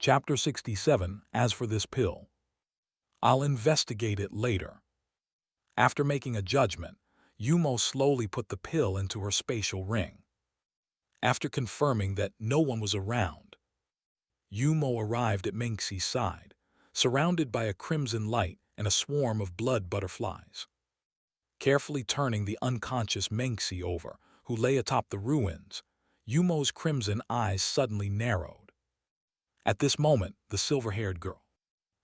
Chapter 67. As for this pill, I'll investigate it later. After making a judgment, Yumo slowly put the pill into her spatial ring. After confirming that no one was around, Yumo arrived at Mengxi's side, surrounded by a crimson light and a swarm of blood butterflies. Carefully turning the unconscious Mengxi over, who lay atop the ruins, Yumo's crimson eyes suddenly narrowed. At this moment, the silver-haired girl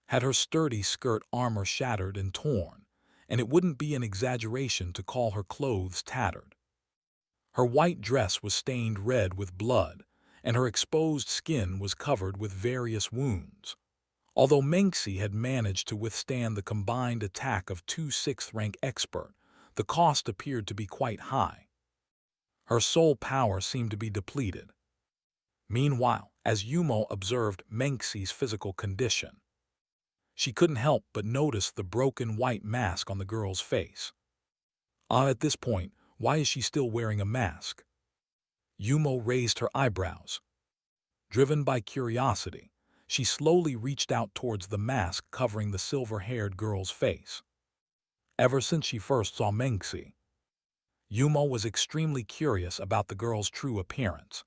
had her sturdy skirt armor shattered and torn, and it wouldn't be an exaggeration to call her clothes tattered. Her white dress was stained red with blood, and her exposed skin was covered with various wounds. Although Mengxi had managed to withstand the combined attack of two sixth-rank experts, the cost appeared to be quite high. Her soul power seemed to be depleted. Meanwhile, as Yumo observed Mengxi's physical condition, she couldn't help but notice the broken white mask on the girl's face. At this point, why is she still wearing a mask? Yumo raised her eyebrows. Driven by curiosity, she slowly reached out towards the mask covering the silver-haired girl's face. Ever since she first saw Mengxi, Yumo was extremely curious about the girl's true appearance.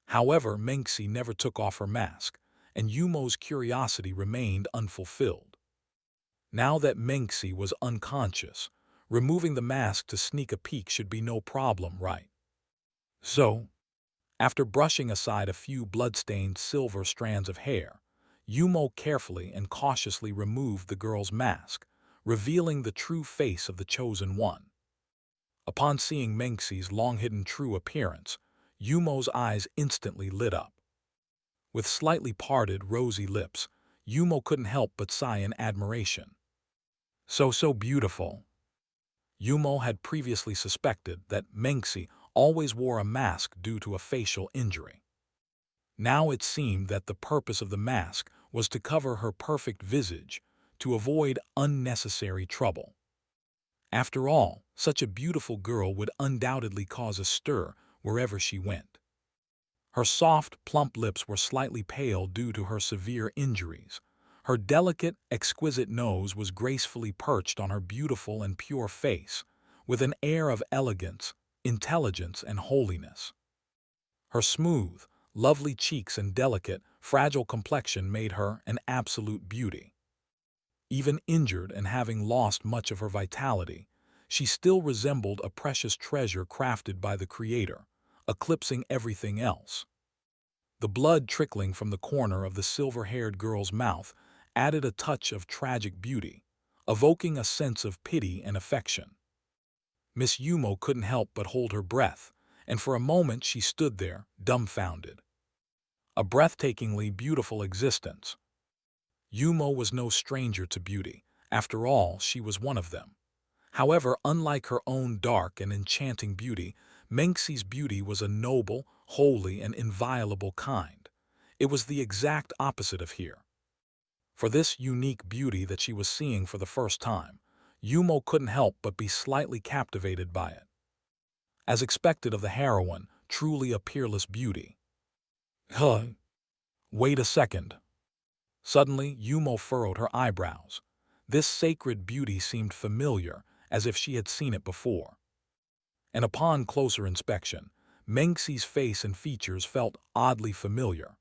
However, Mengxi never took off her mask, and Yumo's curiosity remained unfulfilled. Now that Mengxi was unconscious, removing the mask to sneak a peek should be no problem, right? So, after brushing aside a few blood-stained silver strands of hair, Yumo carefully and cautiously removed the girl's mask, revealing the true face of the Chosen One. Upon seeing Mengxi's long-hidden true appearance, Yumo's eyes instantly lit up. With slightly parted, rosy lips, Yumo couldn't help but sigh in admiration. So beautiful. Yumo had previously suspected that Mengxi always wore a mask due to a facial injury. Now it seemed that the purpose of the mask was to cover her perfect visage, to avoid unnecessary trouble. After all, such a beautiful girl would undoubtedly cause a stir wherever she went. Her soft, plump lips were slightly pale due to her severe injuries. Her delicate, exquisite nose was gracefully perched on her beautiful and pure face, with an air of elegance, intelligence, and holiness. Her smooth, lovely cheeks and delicate, fragile complexion made her an absolute beauty. Even injured and having lost much of her vitality, she still resembled a precious treasure crafted by the Creator, eclipsing everything else. The blood trickling from the corner of the silver-haired girl's mouth added a touch of tragic beauty, evoking a sense of pity and affection. Miss Yumo couldn't help but hold her breath, and for a moment she stood there, dumbfounded. A breathtakingly beautiful existence. Yumo was no stranger to beauty. After all, she was one of them. However, unlike her own dark and enchanting beauty, Mengxi's beauty was a noble, holy, and inviolable kind. It was the exact opposite of here. For this unique beauty that she was seeing for the first time, Yumo couldn't help but be slightly captivated by it. As expected of the heroine, truly a peerless beauty. Wait a second. Suddenly, Yumo furrowed her eyebrows. This sacred beauty seemed familiar, as if she had seen it before. And upon closer inspection, Mengxi's face and features felt oddly familiar.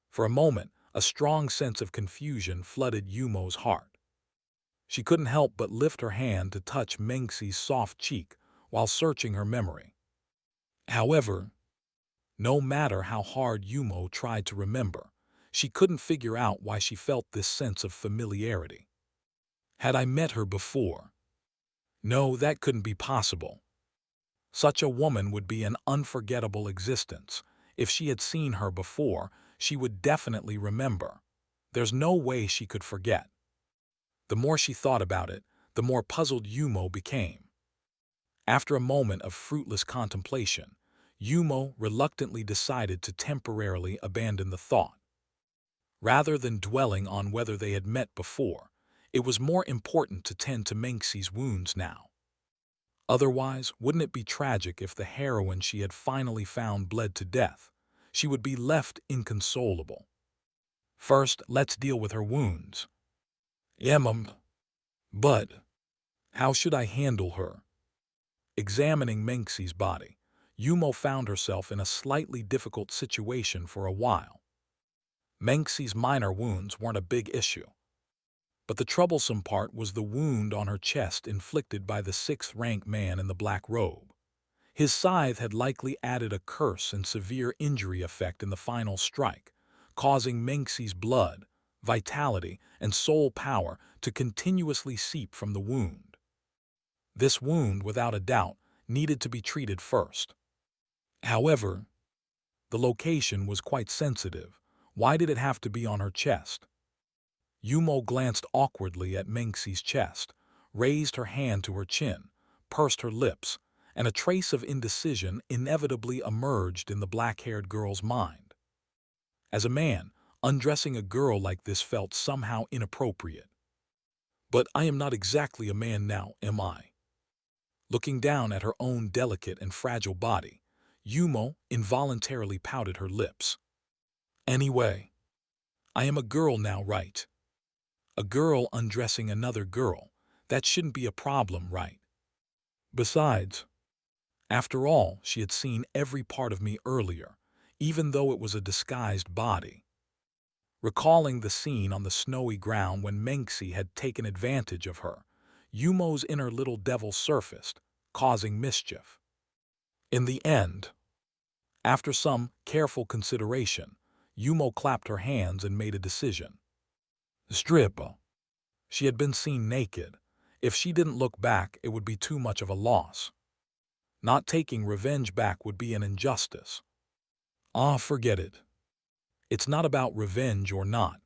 For a moment, a strong sense of confusion flooded Yumo's heart. She couldn't help but lift her hand to touch Mengxi's soft cheek while searching her memory. However, no matter how hard Yumo tried to remember, she couldn't figure out why she felt this sense of familiarity. Had I met her before? No, that couldn't be possible. Such a woman would be an unforgettable existence. If she had seen her before, she would definitely remember. There's no way she could forget. The more she thought about it, the more puzzled Yumo became. After a moment of fruitless contemplation, Yumo reluctantly decided to temporarily abandon the thought. Rather than dwelling on whether they had met before, it was more important to tend to Mengxi's wounds now. Otherwise, wouldn't it be tragic if the heroine she had finally found bled to death? She would be left inconsolable. First, let's deal with her wounds. But how should I handle her? Examining Menxi's body, Yumo found herself in a slightly difficult situation for a while. Menxi's minor wounds weren't a big issue, but the troublesome part was the wound on her chest inflicted by the sixth-rank man in the black robe. His scythe had likely added a curse and severe injury effect in the final strike, causing Menxi's blood, vitality, and soul power to continuously seep from the wound. This wound, without a doubt, needed to be treated first. However, the location was quite sensitive. Why did it have to be on her chest? Yumo glanced awkwardly at Menxi's chest, raised her hand to her chin, pursed her lips, and a trace of indecision inevitably emerged in the black-haired girl's mind. As a man, undressing a girl like this felt somehow inappropriate. But I am not exactly a man now, am I? Looking down at her own delicate and fragile body, Yumo involuntarily pouted her lips. Anyway, I am a girl now, right? A girl undressing another girl, that shouldn't be a problem, right? Besides, after all, she had seen every part of me earlier, even though it was a disguised body. Recalling the scene on the snowy ground when Menxi had taken advantage of her, Yumo's inner little devil surfaced, causing mischief. In the end, after some careful consideration, Yumo clapped her hands and made a decision. Strip. She had been seen naked. If she didn't look back, it would be too much of a loss. Not taking revenge back would be an injustice. Forget it. It's not about revenge or not.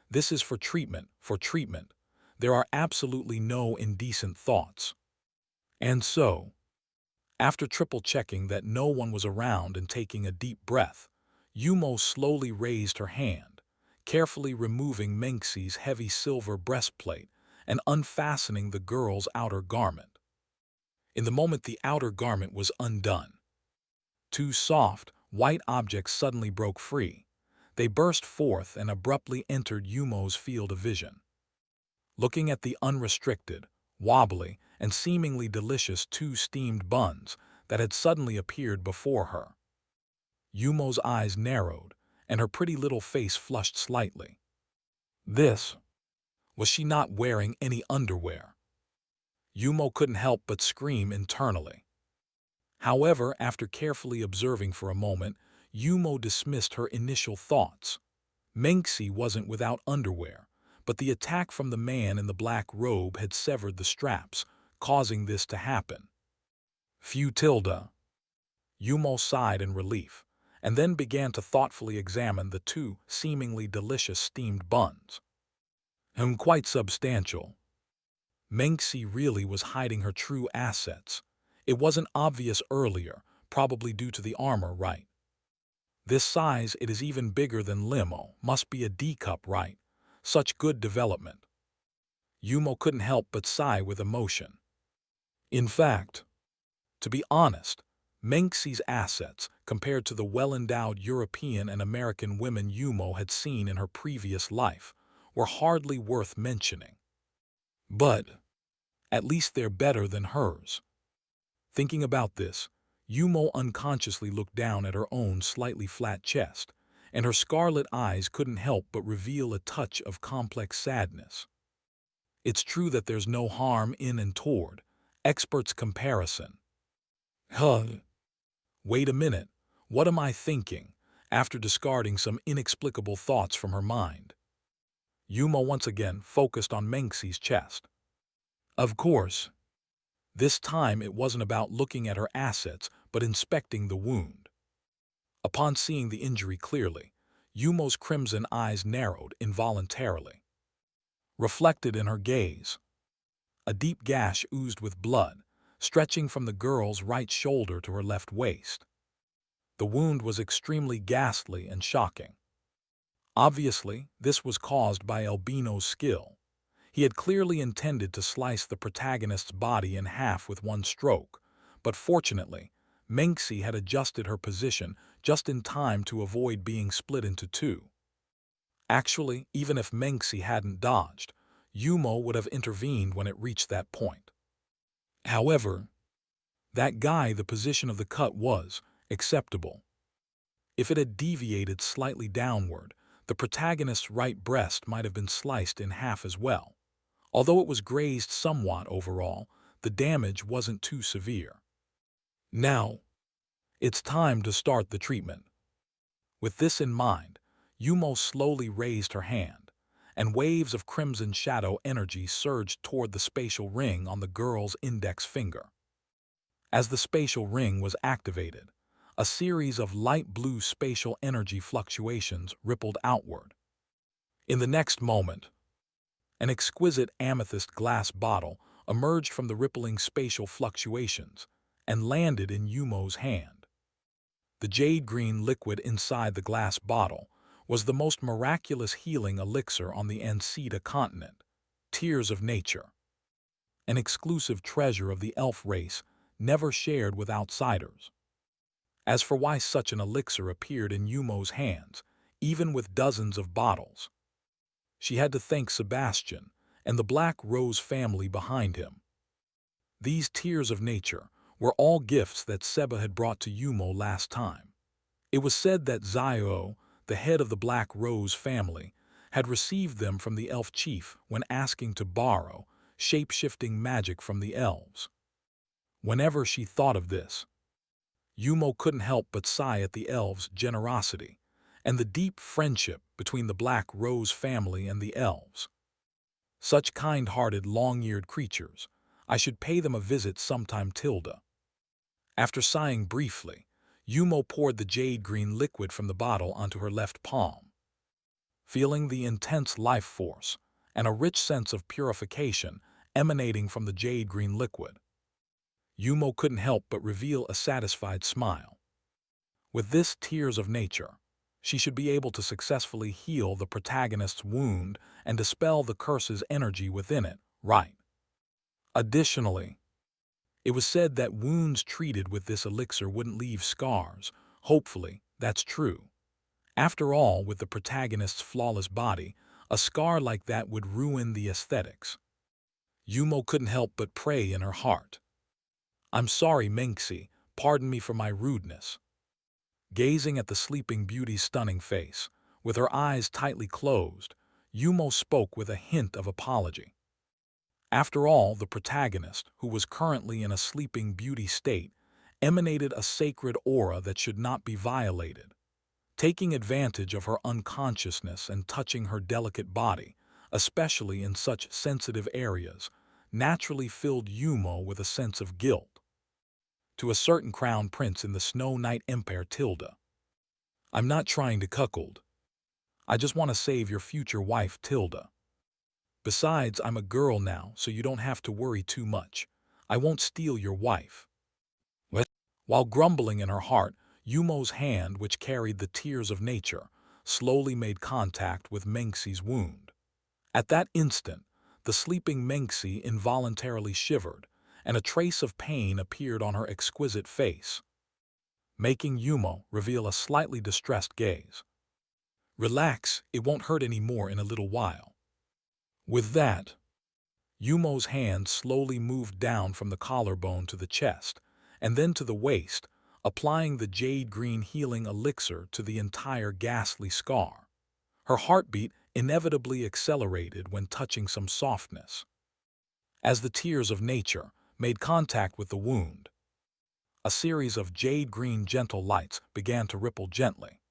This is for treatment, for treatment. There are absolutely no indecent thoughts. And so, after triple-checking that no one was around and taking a deep breath, Yumo slowly raised her hand, carefully removing Menxi's heavy silver breastplate and unfastening the girl's outer garment. In the moment the outer garment was undone, two soft, white objects suddenly broke free. They burst forth and abruptly entered Yumo's field of vision. Looking at the unrestricted, wobbly, and seemingly delicious two steamed buns that had suddenly appeared before her, Yumo's eyes narrowed and her pretty little face flushed slightly. Was she not wearing any underwear? Yumo couldn't help but scream internally. However, after carefully observing for a moment, Yumo dismissed her initial thoughts. Menxi wasn't without underwear, but the attack from the man in the black robe had severed the straps, causing this to happen. Futilda. Yumo sighed in relief, and then began to thoughtfully examine the two seemingly delicious steamed buns. Quite substantial. Menxi really was hiding her true assets. It wasn't obvious earlier, probably due to the armor, right? This size, it is even bigger than Limo, must be a D-cup, right? Such good development. Yumo couldn't help but sigh with emotion. In fact, to be honest, Menxi's assets, compared to the well-endowed European and American women Yumo had seen in her previous life, were hardly worth mentioning. But at least they're better than hers. Thinking about this, Yumo unconsciously looked down at her own slightly flat chest, and her scarlet eyes couldn't help but reveal a touch of complex sadness. It's true that there's no harm in and toward experts' comparison. Wait a minute, what am I thinking? After discarding some inexplicable thoughts from her mind, Yumo once again focused on Menxi's chest. Of course, this time it wasn't about looking at her assets, but inspecting the wound. Upon seeing the injury clearly, Yumo's crimson eyes narrowed involuntarily. Reflected in her gaze, a deep gash oozed with blood, stretching from the girl's right shoulder to her left waist. The wound was extremely ghastly and shocking. Obviously, this was caused by Albino's skill. He had clearly intended to slice the protagonist's body in half with one stroke, but fortunately, Menxi had adjusted her position just in time to avoid being split into two. Actually, even if Menxi hadn't dodged, Yumo would have intervened when it reached that point. However, that guy, the position of the cut was acceptable. If it had deviated slightly downward, the protagonist's right breast might have been sliced in half as well. Although it was grazed somewhat overall, the damage wasn't too severe. Now, it's time to start the treatment. With this in mind, Yumo slowly raised her hand, and waves of crimson shadow energy surged toward the spatial ring on the girl's index finger. As the spatial ring was activated, a series of light blue spatial energy fluctuations rippled outward. In the next moment, an exquisite amethyst glass bottle emerged from the rippling spatial fluctuations and landed in Yumo's hand. The jade-green liquid inside the glass bottle was the most miraculous healing elixir on the Anceta continent, Tears of Nature, an exclusive treasure of the elf race never shared with outsiders. As for why such an elixir appeared in Yumo's hands, even with dozens of bottles, she had to thank Sebastian and the Black Rose family behind him. These Tears of Nature were all gifts that Seba had brought to Yumo last time. It was said that Zio, the head of the Black Rose family, had received them from the elf chief when asking to borrow shape-shifting magic from the elves. Whenever she thought of this, Yumo couldn't help but sigh at the elves' generosity and the deep friendship between the Black Rose family and the elves. Such kind-hearted, long-eared creatures. I should pay them a visit sometime, Tilda. After sighing briefly, Yumo poured the jade-green liquid from the bottle onto her left palm. Feeling the intense life force and a rich sense of purification emanating from the jade-green liquid, Yumo couldn't help but reveal a satisfied smile. With this Tears of Nature, she should be able to successfully heal the protagonist's wound and dispel the curse's energy within it, right? Additionally, it was said that wounds treated with this elixir wouldn't leave scars. Hopefully, that's true. After all, with the protagonist's flawless body, a scar like that would ruin the aesthetics. Yumo couldn't help but pray in her heart. I'm sorry, Menxi, pardon me for my rudeness. Gazing at the sleeping beauty's stunning face, with her eyes tightly closed, Yumo spoke with a hint of apology. After all, the protagonist, who was currently in a sleeping beauty state, emanated a sacred aura that should not be violated. Taking advantage of her unconsciousness and touching her delicate body, especially in such sensitive areas, naturally filled Yumo with a sense of guilt. To a certain crown prince in the Snow Knight Empire, Tilda. I'm not trying to cuckold. I just want to save your future wife, Tilda. Besides, I'm a girl now, so you don't have to worry too much. I won't steal your wife. What? While grumbling in her heart, Yumo's hand, which carried the Tears of Nature, slowly made contact with Menxi's wound. At that instant, the sleeping Menxi involuntarily shivered, and a trace of pain appeared on her exquisite face, making Yumo reveal a slightly distressed gaze. Relax, it won't hurt any more in a little while. With that, Yumo's hand slowly moved down from the collarbone to the chest, and then to the waist, applying the jade-green healing elixir to the entire ghastly scar. Her heartbeat inevitably accelerated when touching some softness. As the Tears of Nature made contact with the wound, a series of jade-green gentle lights began to ripple gently.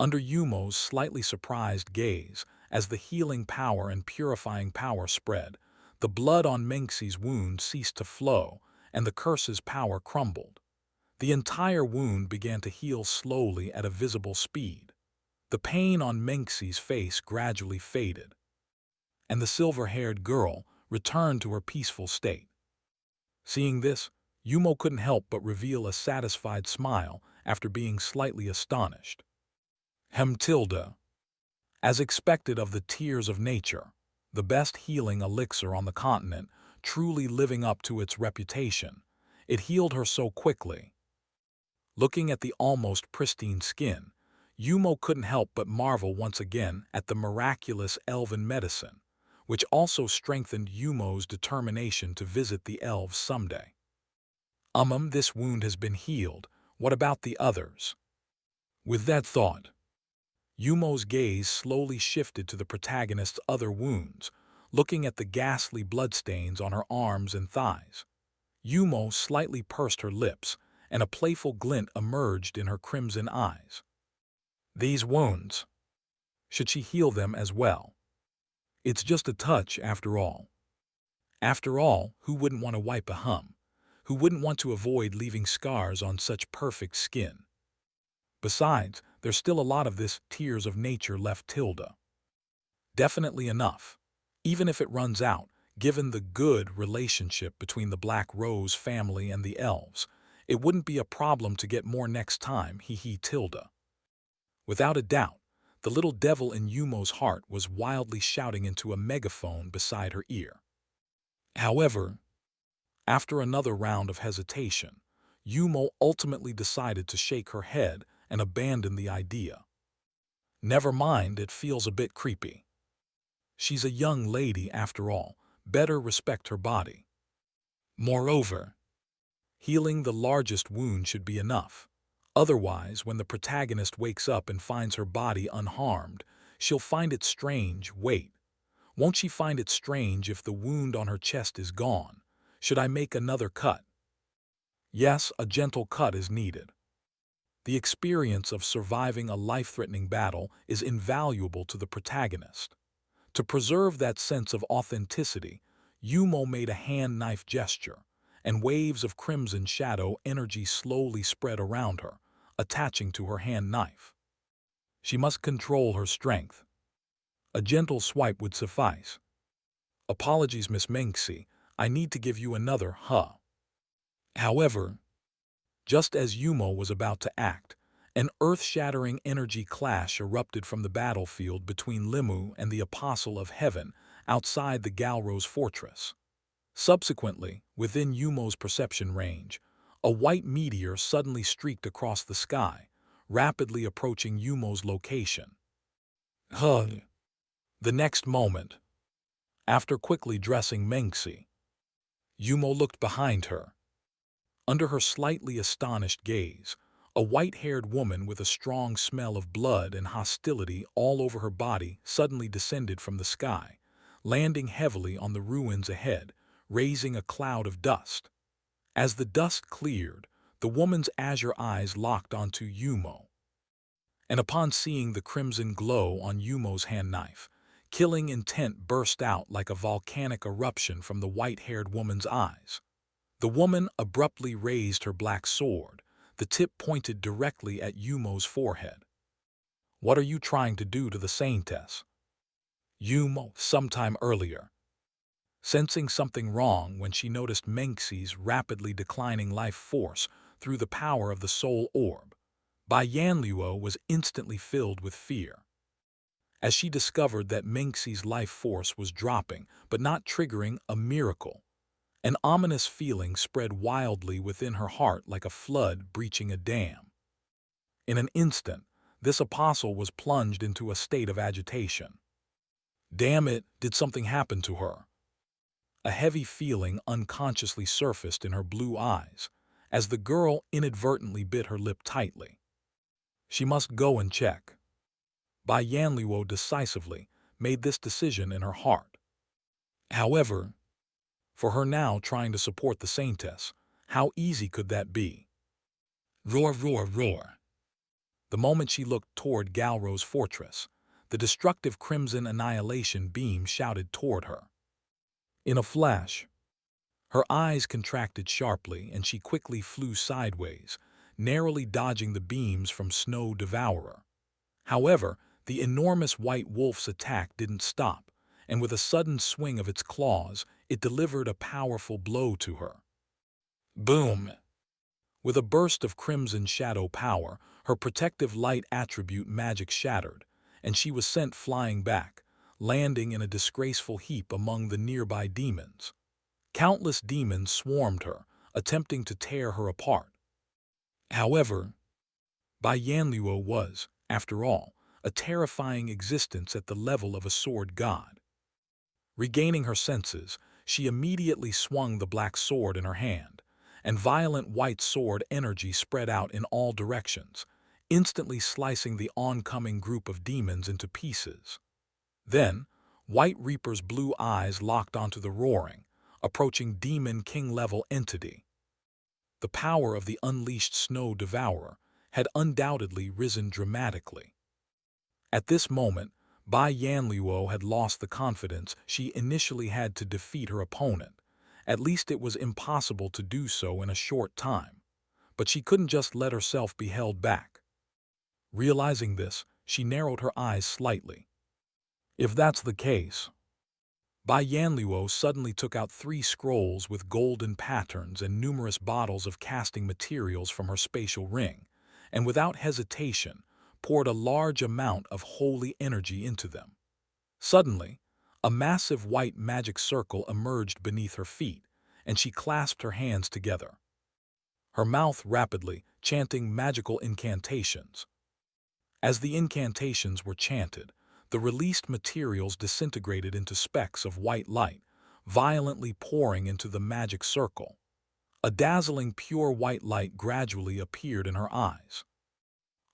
Under Yumo's slightly surprised gaze, as the healing power and purifying power spread, the blood on Menxi's wound ceased to flow, and the curse's power crumbled. The entire wound began to heal slowly at a visible speed. The pain on Menxi's face gradually faded, and the silver-haired girl returned to her peaceful state. Seeing this, Yumo couldn't help but reveal a satisfied smile after being slightly astonished. Tilda. As expected of the Tears of Nature, the best healing elixir on the continent, truly living up to its reputation, it healed her so quickly. Looking at the almost pristine skin, Yumo couldn't help but marvel once again at the miraculous elven medicine, which also strengthened Yumo's determination to visit the elves someday. This wound has been healed. What about the others? With that thought, Yumo's gaze slowly shifted to the protagonist's other wounds, looking at the ghastly bloodstains on her arms and thighs. Yumo slightly pursed her lips, and a playful glint emerged in her crimson eyes. These wounds, should she heal them as well? It's just a touch, after all. After all, who wouldn't want to wipe a hum? Who wouldn't want to avoid leaving scars on such perfect skin? Besides, there's still a lot of this tears of nature left, Tilda. Definitely enough. Even if it runs out, given the good relationship between the Black Rose family and the elves, it wouldn't be a problem to get more next time, Tilda. Without a doubt, the little devil in Yumo's heart was wildly shouting into a megaphone beside her ear. However, after another round of hesitation, Yumo ultimately decided to shake her head and abandon the idea. Never mind, it feels a bit creepy. She's a young lady after all, better respect her body. Moreover, healing the largest wound should be enough. Otherwise, when the protagonist wakes up and finds her body unharmed, she'll find it strange. Wait, won't she find it strange if the wound on her chest is gone? Should I make another cut? Yes, a gentle cut is needed. The experience of surviving a life-threatening battle is invaluable to the protagonist. To preserve that sense of authenticity, Yumo made a hand-knife gesture, and waves of crimson shadow energy slowly spread around her, attaching to her hand-knife. She must control her strength. A gentle swipe would suffice. Apologies, Miss Menxi, I need to give you another However, just as Yumo was about to act, an earth-shattering energy clash erupted from the battlefield between Limu and the Apostle of Heaven outside the Galrose fortress. Subsequently, within Yumo's perception range, a white meteor suddenly streaked across the sky, rapidly approaching Yumo's location. The next moment, after quickly dressing Menxi, Yumo looked behind her. Under her slightly astonished gaze, a white-haired woman with a strong smell of blood and hostility all over her body suddenly descended from the sky, landing heavily on the ruins ahead, raising a cloud of dust. As the dust cleared, the woman's azure eyes locked onto Yumo. And upon seeing the crimson glow on Yumo's hand-knife, killing intent burst out like a volcanic eruption from the white-haired woman's eyes. The woman abruptly raised her black sword, the tip pointed directly at Yumo's forehead. What are you trying to do to the saintess? Yumo, sometime earlier, sensing something wrong when she noticed Menxi's rapidly declining life force through the power of the soul orb, Bai Yanluo was instantly filled with fear. As she discovered that Menxi's life force was dropping but not triggering a miracle, an ominous feeling spread wildly within her heart like a flood breaching a dam. In an instant, this apostle was plunged into a state of agitation. Damn it, did something happen to her? A heavy feeling unconsciously surfaced in her blue eyes as the girl inadvertently bit her lip tightly. She must go and check. Bai Yanluo decisively made this decision in her heart. However, for her now trying to support the saintess, how easy could that be? Roar, roar, roar. The moment she looked toward Galro's fortress, the destructive crimson annihilation beam shouted toward her. In a flash, her eyes contracted sharply and she quickly flew sideways, narrowly dodging the beams from Snow Devourer. However, the enormous white wolf's attack didn't stop, and with a sudden swing of its claws, it delivered a powerful blow to her. Boom! With a burst of crimson shadow power, her protective light attribute magic shattered, and she was sent flying back, landing in a disgraceful heap among the nearby demons. Countless demons swarmed her, attempting to tear her apart. However, Bai Yanluo was, After all, a terrifying existence at the level of a sword god. Regaining her senses, she immediately swung the black sword in her hand, and violent white sword energy spread out in all directions, instantly slicing the oncoming group of demons into pieces. Then, White Reaper's blue eyes locked onto the roaring, approaching demon king-level entity. The power of the unleashed Snow Devourer had undoubtedly risen dramatically. At this moment, Bai Yanluo had lost the confidence she initially had to defeat her opponent. At least it was impossible to do so in a short time. But she couldn't just let herself be held back. Realizing this, she narrowed her eyes slightly. If that's the case, Bai Yanluo suddenly took out 3 scrolls with golden patterns and numerous bottles of casting materials from her spatial ring, and without hesitation, poured a large amount of holy energy into them. Suddenly, a massive white magic circle emerged beneath her feet, and she clasped her hands together, her mouth rapidly chanting magical incantations. As the incantations were chanted, the released materials disintegrated into specks of white light, violently pouring into the magic circle. A dazzling pure white light gradually appeared in her eyes.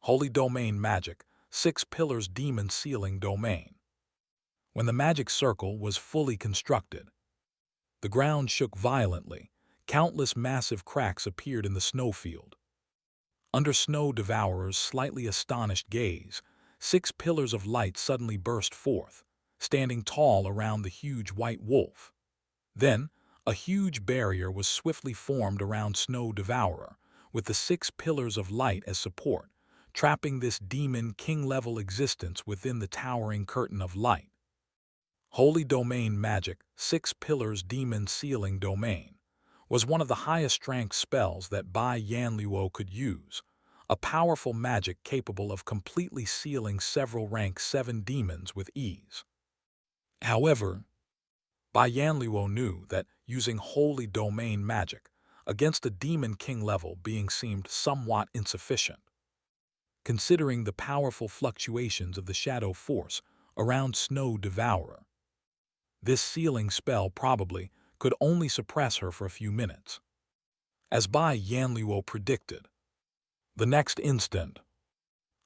Holy Domain Magic, 6 Pillars Demon Sealing Domain. When the magic circle was fully constructed, the ground shook violently. Countless massive cracks appeared in the snowfield. Under Snow Devourer's slightly astonished gaze, 6 pillars of light suddenly burst forth, standing tall around the huge white wolf. Then, a huge barrier was swiftly formed around Snow Devourer, with the 6 pillars of light as support, trapping this demon king-level existence within the towering curtain of light. Holy Domain Magic, 6 Pillars Demon Sealing Domain, was one of the highest-ranked spells that Bai Yanluo could use, a powerful magic capable of completely sealing several rank 7 demons with ease. However, Bai Yanluo knew that using Holy Domain Magic against a Demon King level being seemed somewhat insufficient. Considering the powerful fluctuations of the shadow force around Snow Devourer, this sealing spell probably could only suppress her for a few minutes. As Bai Yanluo predicted, the next instant,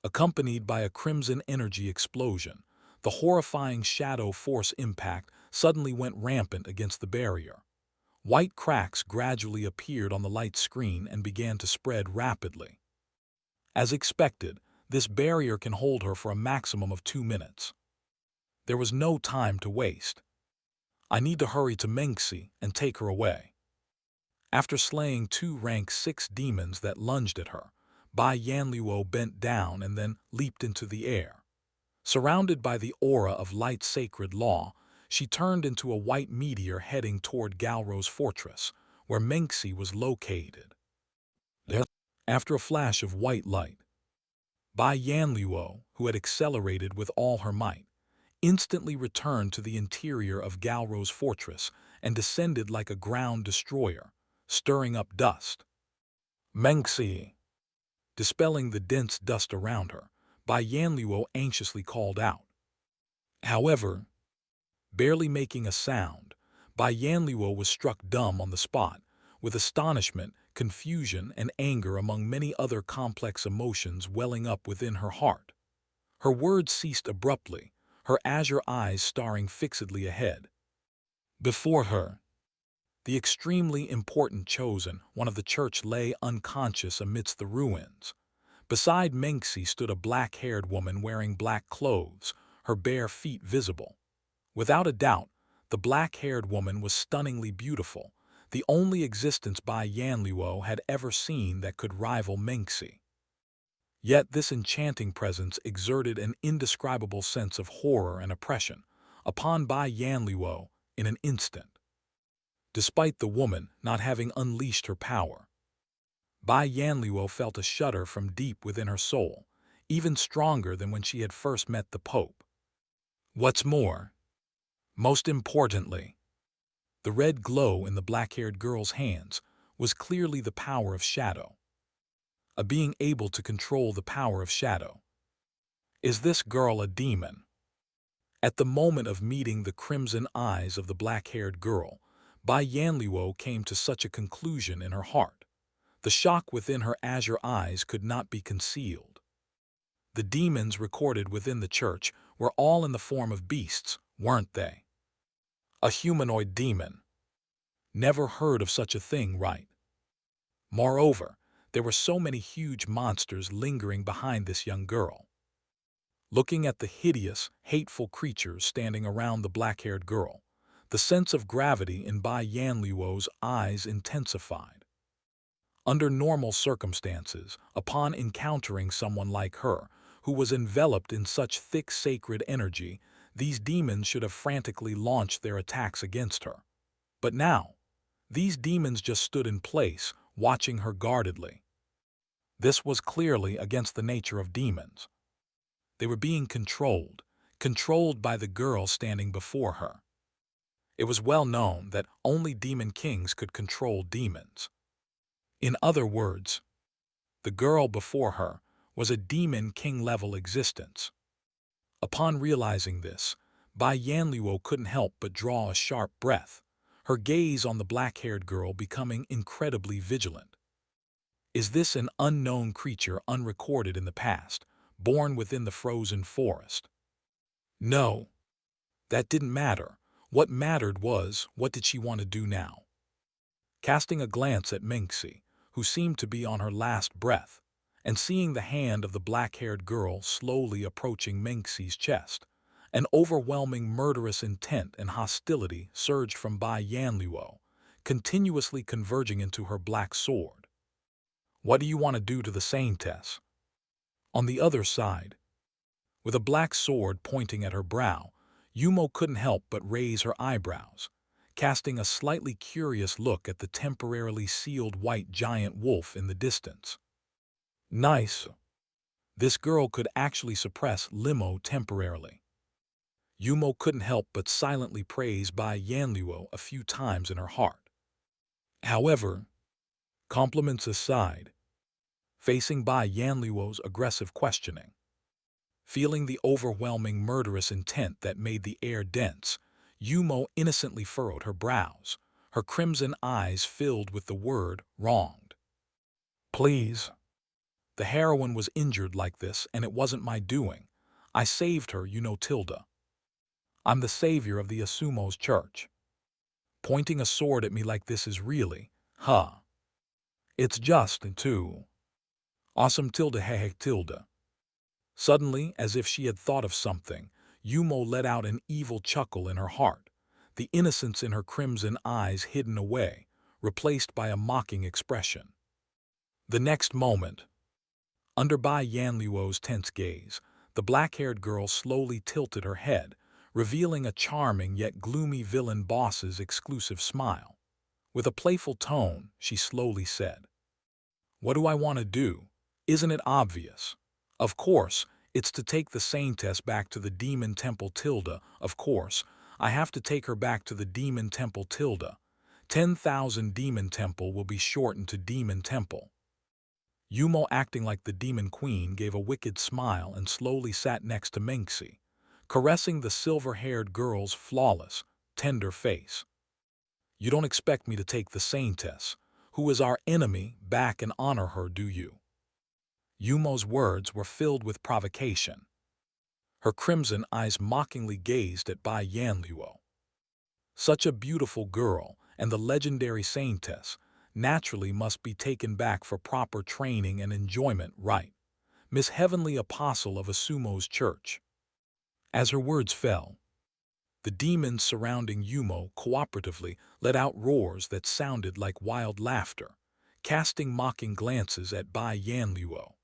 accompanied by a crimson energy explosion, the horrifying shadow force impact suddenly went rampant against the barrier. White cracks gradually appeared on the light screen and began to spread rapidly. As expected, this barrier can hold her for a maximum of 2 minutes. There was no time to waste. I need to hurry to Mengxi and take her away. After slaying 2 rank 6 demons that lunged at her, Bai Yanluo bent down and then leaped into the air. Surrounded by the aura of light sacred law, she turned into a white meteor heading toward Galro's fortress, where Mengxi was located. After a flash of white light, Bai Yanluo, who had accelerated with all her might, instantly returned to the interior of Galro's fortress and descended like a ground destroyer, stirring up dust. Mengxi! Dispelling the dense dust around her, Bai Yanluo anxiously called out. However, barely making a sound, Bai Yanluo was struck dumb on the spot, with astonishment, confusion, and anger among many other complex emotions welling up within her heart. Her words ceased abruptly, her azure eyes staring fixedly ahead. Before her, the extremely important Chosen, one of the church, lay unconscious amidst the ruins. Beside Mengxi stood a black-haired woman wearing black clothes, her bare feet visible. Without a doubt, the black-haired woman was stunningly beautiful, the only existence Bai Yanluo had ever seen that could rival Mengxi. Yet this enchanting presence exerted an indescribable sense of horror and oppression upon Bai Yanluo in an instant. Despite the woman not having unleashed her power, Bai Yanluo felt a shudder from deep within her soul, even stronger than when she had first met the Pope. What's more, most importantly, the red glow in the black-haired girl's hands was clearly the power of shadow. A being able to control the power of shadow. Is this girl a demon? At the moment of meeting the crimson eyes of the black-haired girl, Bai Yanluo came to such a conclusion in her heart. The shock within her azure eyes could not be concealed. The demons recorded within the church were all in the form of beasts, weren't they? A humanoid demon. Never heard of such a thing, right? Moreover, there were so many huge monsters lingering behind this young girl. Looking at the hideous, hateful creatures standing around the black-haired girl, the sense of gravity in Bai Yanluo's eyes intensified. Under normal circumstances, upon encountering someone like her, who was enveloped in such thick sacred energy, these demons should have frantically launched their attacks against her. But now, these demons just stood in place, watching her guardedly. This was clearly against the nature of demons. They were being controlled by the girl standing before her. It was well known that only demon kings could control demons. In other words, the girl before her was a demon king-level existence. Upon realizing this, Bai Yanluo couldn't help but draw a sharp breath, her gaze on the black-haired girl becoming incredibly vigilant. Is this an unknown creature unrecorded in the past, born within the frozen forest? No, that didn't matter. What mattered was, what did she want to do now? Casting a glance at Mengxi, who seemed to be on her last breath, and seeing the hand of the black-haired girl slowly approaching Mengxi's chest, an overwhelming murderous intent and hostility surged from Bai Yanluo, continuously converging into her black sword. What do you want to do to the saintess? On the other side, with a black sword pointing at her brow, Yumo couldn't help but raise her eyebrows, casting a slightly curious look at the temporarily sealed white giant wolf in the distance. Nice. This girl could actually suppress limo temporarily. Yumo couldn't help but silently praise Bai Yanluo a few times in her heart. However, compliments aside, facing Bai Yanluo's aggressive questioning, feeling the overwhelming murderous intent that made the air dense, Yumo innocently furrowed her brows, her crimson eyes filled with the word wronged. Please. The heroine was injured like this, and it wasn't my doing. I saved her, you know, Tilda. I'm the savior of the Asumo's church. Pointing a sword at me like this is really, It's just, too. Awesome Tilda hehe Tilda. Suddenly, as if she had thought of something, Yumo let out an evil chuckle in her heart, the innocence in her crimson eyes hidden away, replaced by a mocking expression. The next moment, under Bai Yanluo's tense gaze, the black-haired girl slowly tilted her head, revealing a charming yet gloomy villain boss's exclusive smile. With a playful tone, she slowly said, "What do I want to do? Isn't it obvious? Of course, it's to take the saintess back to the demon temple Tilda. Of course, I have to take her back to the demon temple Tilda. 10,000 demon temple will be shortened to demon temple." Yumo, acting like the demon queen, gave a wicked smile and slowly sat next to Mengxi, caressing the silver-haired girl's flawless, tender face. "You don't expect me to take the saintess, who is our enemy, back and honor her, do you?" Yumo's words were filled with provocation. Her crimson eyes mockingly gazed at Bai Yanluo. Such a beautiful girl, and the legendary saintess, naturally must be taken back for proper training and enjoyment, right? Miss Heavenly Apostle of Asumo's church. As her words fell, the demons surrounding Yumo cooperatively let out roars that sounded like wild laughter, casting mocking glances at Bai Yanluo.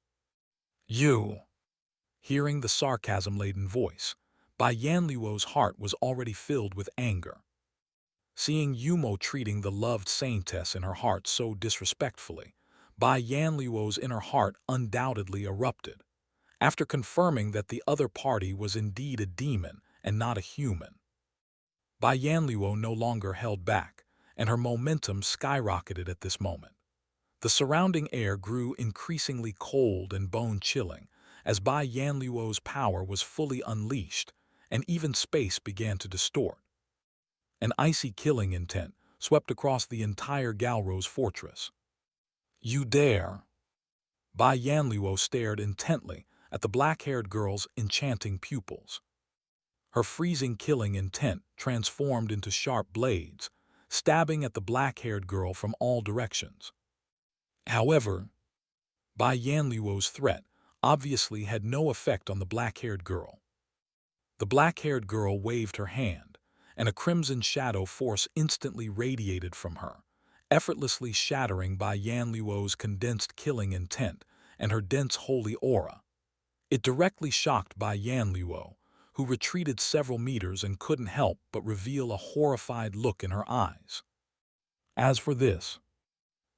"You!" Hearing the sarcasm-laden voice, Bai Yanluo's heart was already filled with anger. Seeing Yumo treating the loved saintess in her heart so disrespectfully, Bai Yanluo's inner heart undoubtedly erupted, after confirming that the other party was indeed a demon and not a human. Bai Yanluo no longer held back, and her momentum skyrocketed at this moment. The surrounding air grew increasingly cold and bone-chilling, as Bai Yanluo's power was fully unleashed, and even space began to distort. An icy killing intent swept across the entire Galro's fortress. "You dare!" Bai Yanluo stared intently at the black-haired girl's enchanting pupils. Her freezing killing intent transformed into sharp blades, stabbing at the black-haired girl from all directions. However, Bai Yanluo's threat obviously had no effect on the black-haired girl. The black-haired girl waved her hand, and a crimson shadow force instantly radiated from her, effortlessly shattering Bai Yanluo's condensed killing intent and her dense holy aura. It directly shocked Bai Yanluo, who retreated several meters and couldn't help but reveal a horrified look in her eyes. As for this,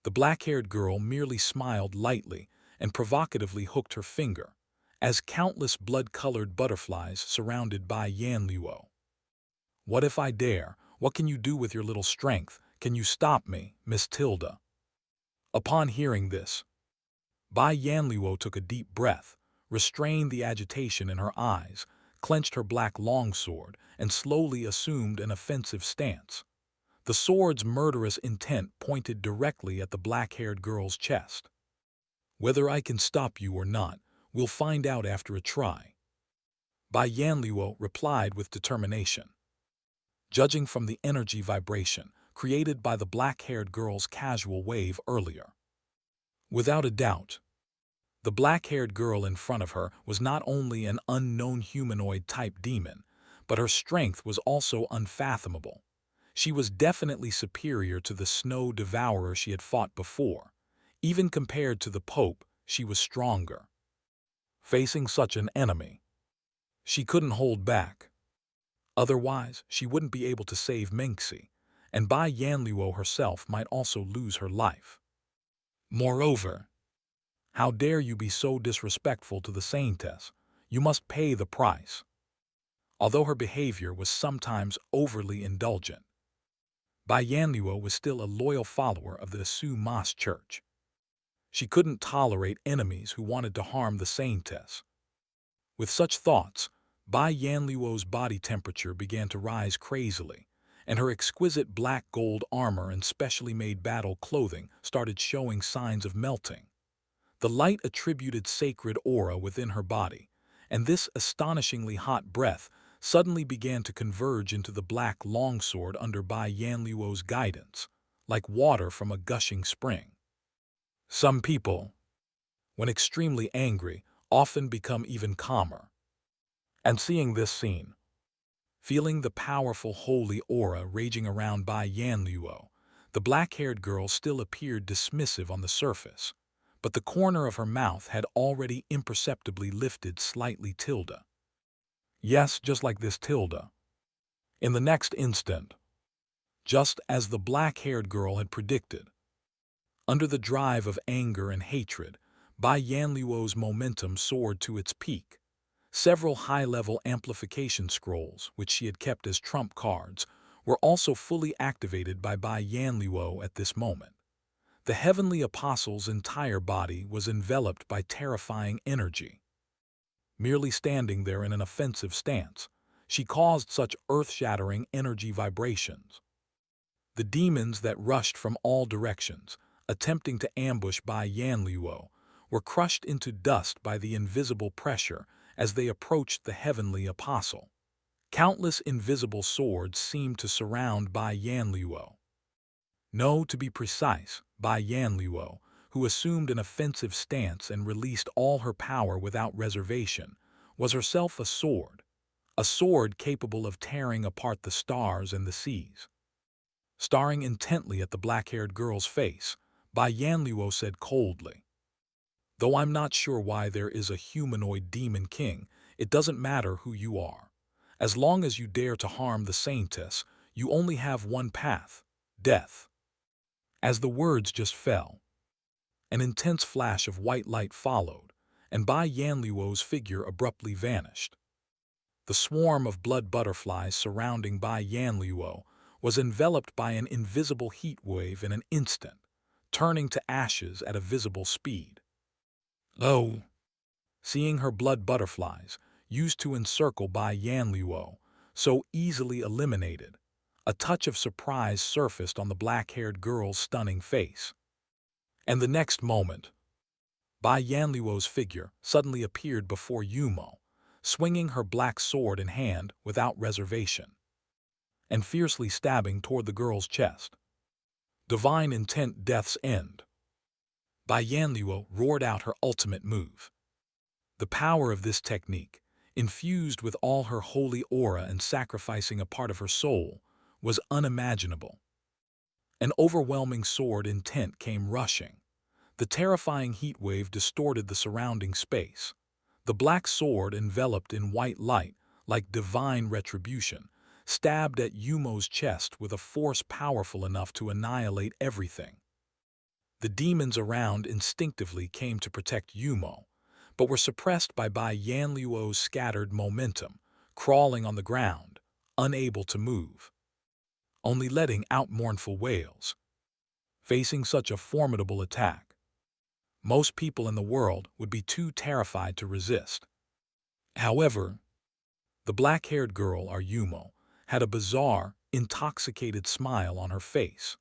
the black-haired girl merely smiled lightly and provocatively hooked her finger, as countless blood-colored butterflies surrounded Bai Yanluo. "What if I dare? What can you do with your little strength? Can you stop me, Miss Tilda?" Upon hearing this, Bai Yanluo took a deep breath, restrained the agitation in her eyes, clenched her black longsword, and slowly assumed an offensive stance. The sword's murderous intent pointed directly at the black-haired girl's chest. "Whether I can stop you or not, we'll find out after a try," Bai Yanluo replied with determination. Judging from the energy vibration created by the black-haired girl's casual wave earlier, without a doubt, the black-haired girl in front of her was not only an unknown humanoid-type demon, but her strength was also unfathomable. She was definitely superior to the snow devourer she had fought before. Even compared to the Pope, she was stronger. Facing such an enemy, she couldn't hold back. Otherwise, she wouldn't be able to save Mengxi, and Bai Yanluo herself might also lose her life. Moreover, how dare you be so disrespectful to the Saintess? You must pay the price. Although her behavior was sometimes overly indulgent, Bai Yanluo was still a loyal follower of the Su Mas Church. She couldn't tolerate enemies who wanted to harm the Saintess. With such thoughts, Bai Yanluo's body temperature began to rise crazily, and her exquisite black gold armor and specially made battle clothing started showing signs of melting. The light attributed sacred aura within her body, and this astonishingly hot breath suddenly began to converge into the black longsword under Bai Yanluo's guidance, like water from a gushing spring. Some people, when extremely angry, often become even calmer. And seeing this scene, feeling the powerful holy aura raging around Bai Yanluo, the black-haired girl still appeared dismissive on the surface, but the corner of her mouth had already imperceptibly lifted slightly. "Tilda." Yes, just like this, Tilda. In the next instant, just as the black-haired girl had predicted, under the drive of anger and hatred, Bai Yanluo's momentum soared to its peak. Several high-level amplification scrolls, which she had kept as trump cards, were also fully activated by Bai Yanluo at this moment. The heavenly apostle's entire body was enveloped by terrifying energy. Merely standing there in an offensive stance, she caused such earth-shattering energy vibrations. The demons that rushed from all directions, attempting to ambush Bai Yanluo, were crushed into dust by the invisible pressure as they approached the heavenly apostle. Countless invisible swords seemed to surround Bai Yanluo. No, to be precise, Bai Yanluo, who assumed an offensive stance and released all her power without reservation, was herself a sword capable of tearing apart the stars and the seas. Staring intently at the black-haired girl's face, Bai Yanluo said coldly, "Though I'm not sure why there is a humanoid demon king, it doesn't matter who you are. As long as you dare to harm the Saintess, you only have one path: death." As the words just fell, an intense flash of white light followed, and Bai Yanluo's figure abruptly vanished. The swarm of blood butterflies surrounding Bai Yanluo was enveloped by an invisible heat wave in an instant, turning to ashes at a visible speed. "Oh!" Seeing her blood butterflies, used to encircle Bai Yanluo, so easily eliminated, a touch of surprise surfaced on the black-haired girl's stunning face. And the next moment, Bai Yanluo's figure suddenly appeared before Yumo, swinging her black sword in hand without reservation, and fiercely stabbing toward the girl's chest. Divine intent, death's end. Bai Yanluo roared out her ultimate move. The power of this technique, infused with all her holy aura and sacrificing a part of her soul, was unimaginable. An overwhelming sword intent came rushing. The terrifying heat wave distorted the surrounding space. The black sword, enveloped in white light, like divine retribution, stabbed at Yumo's chest with a force powerful enough to annihilate everything. The demons around instinctively came to protect Yumo, but were suppressed by Bai Yanluo's scattered momentum, crawling on the ground, unable to move, only letting out mournful wails. Facing such a formidable attack, most people in the world would be too terrified to resist. However, the black-haired girl, Yumo, had a bizarre, intoxicated smile on her face.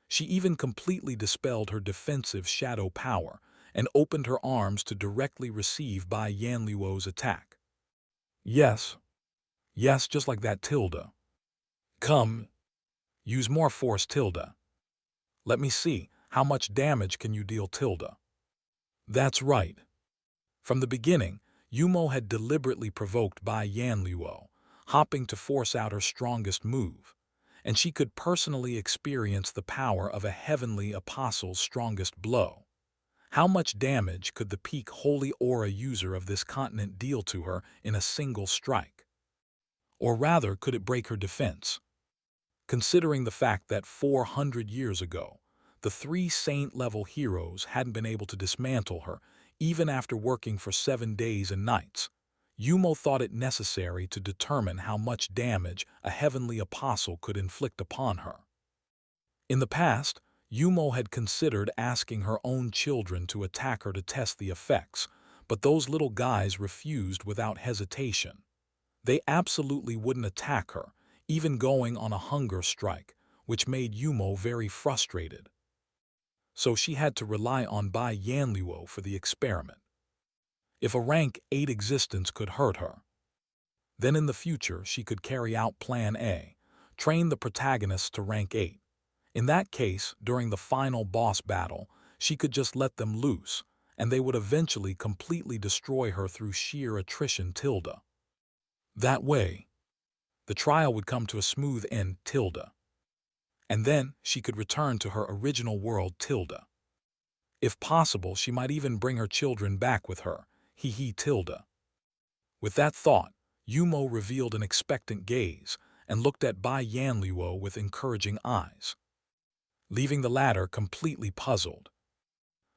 She even completely dispelled her defensive shadow power and opened her arms to directly receive Bai Yanluo's attack. Yes, just like that, Tilda. Come, use more force, Tilda. Let me see, how much damage can you deal, Tilda? That's right. From the beginning, Yumo had deliberately provoked Bai Yanluo, hopping to force out her strongest move, and she could personally experience the power of a heavenly apostle's strongest blow. How much damage could the peak holy aura user of this continent deal to her in a single strike? Or rather, could it break her defense? Considering the fact that 400 years ago, the 3 saint-level heroes hadn't been able to dismantle her, even after working for 7 days and nights, Yumo thought it necessary to determine how much damage a heavenly apostle could inflict upon her. In the past, Yumo had considered asking her own children to attack her to test the effects, but those little guys refused without hesitation. They absolutely wouldn't attack her, even going on a hunger strike, which made Yumo very frustrated. So she had to rely on Bai Yanluo for the experiment. If a rank 8 existence could hurt her, then in the future she could carry out Plan A, train the protagonist to rank 8. In that case, during the final boss battle, she could just let them loose, and they would eventually completely destroy her through sheer attrition, Tilda. That way, the trial would come to a smooth end, Tilda. And then she could return to her original world, Tilda. If possible, she might even bring her children back with her, Tilda. With that thought, Yumo revealed an expectant gaze and looked at Bai Yanluo with encouraging eyes, leaving the latter completely puzzled.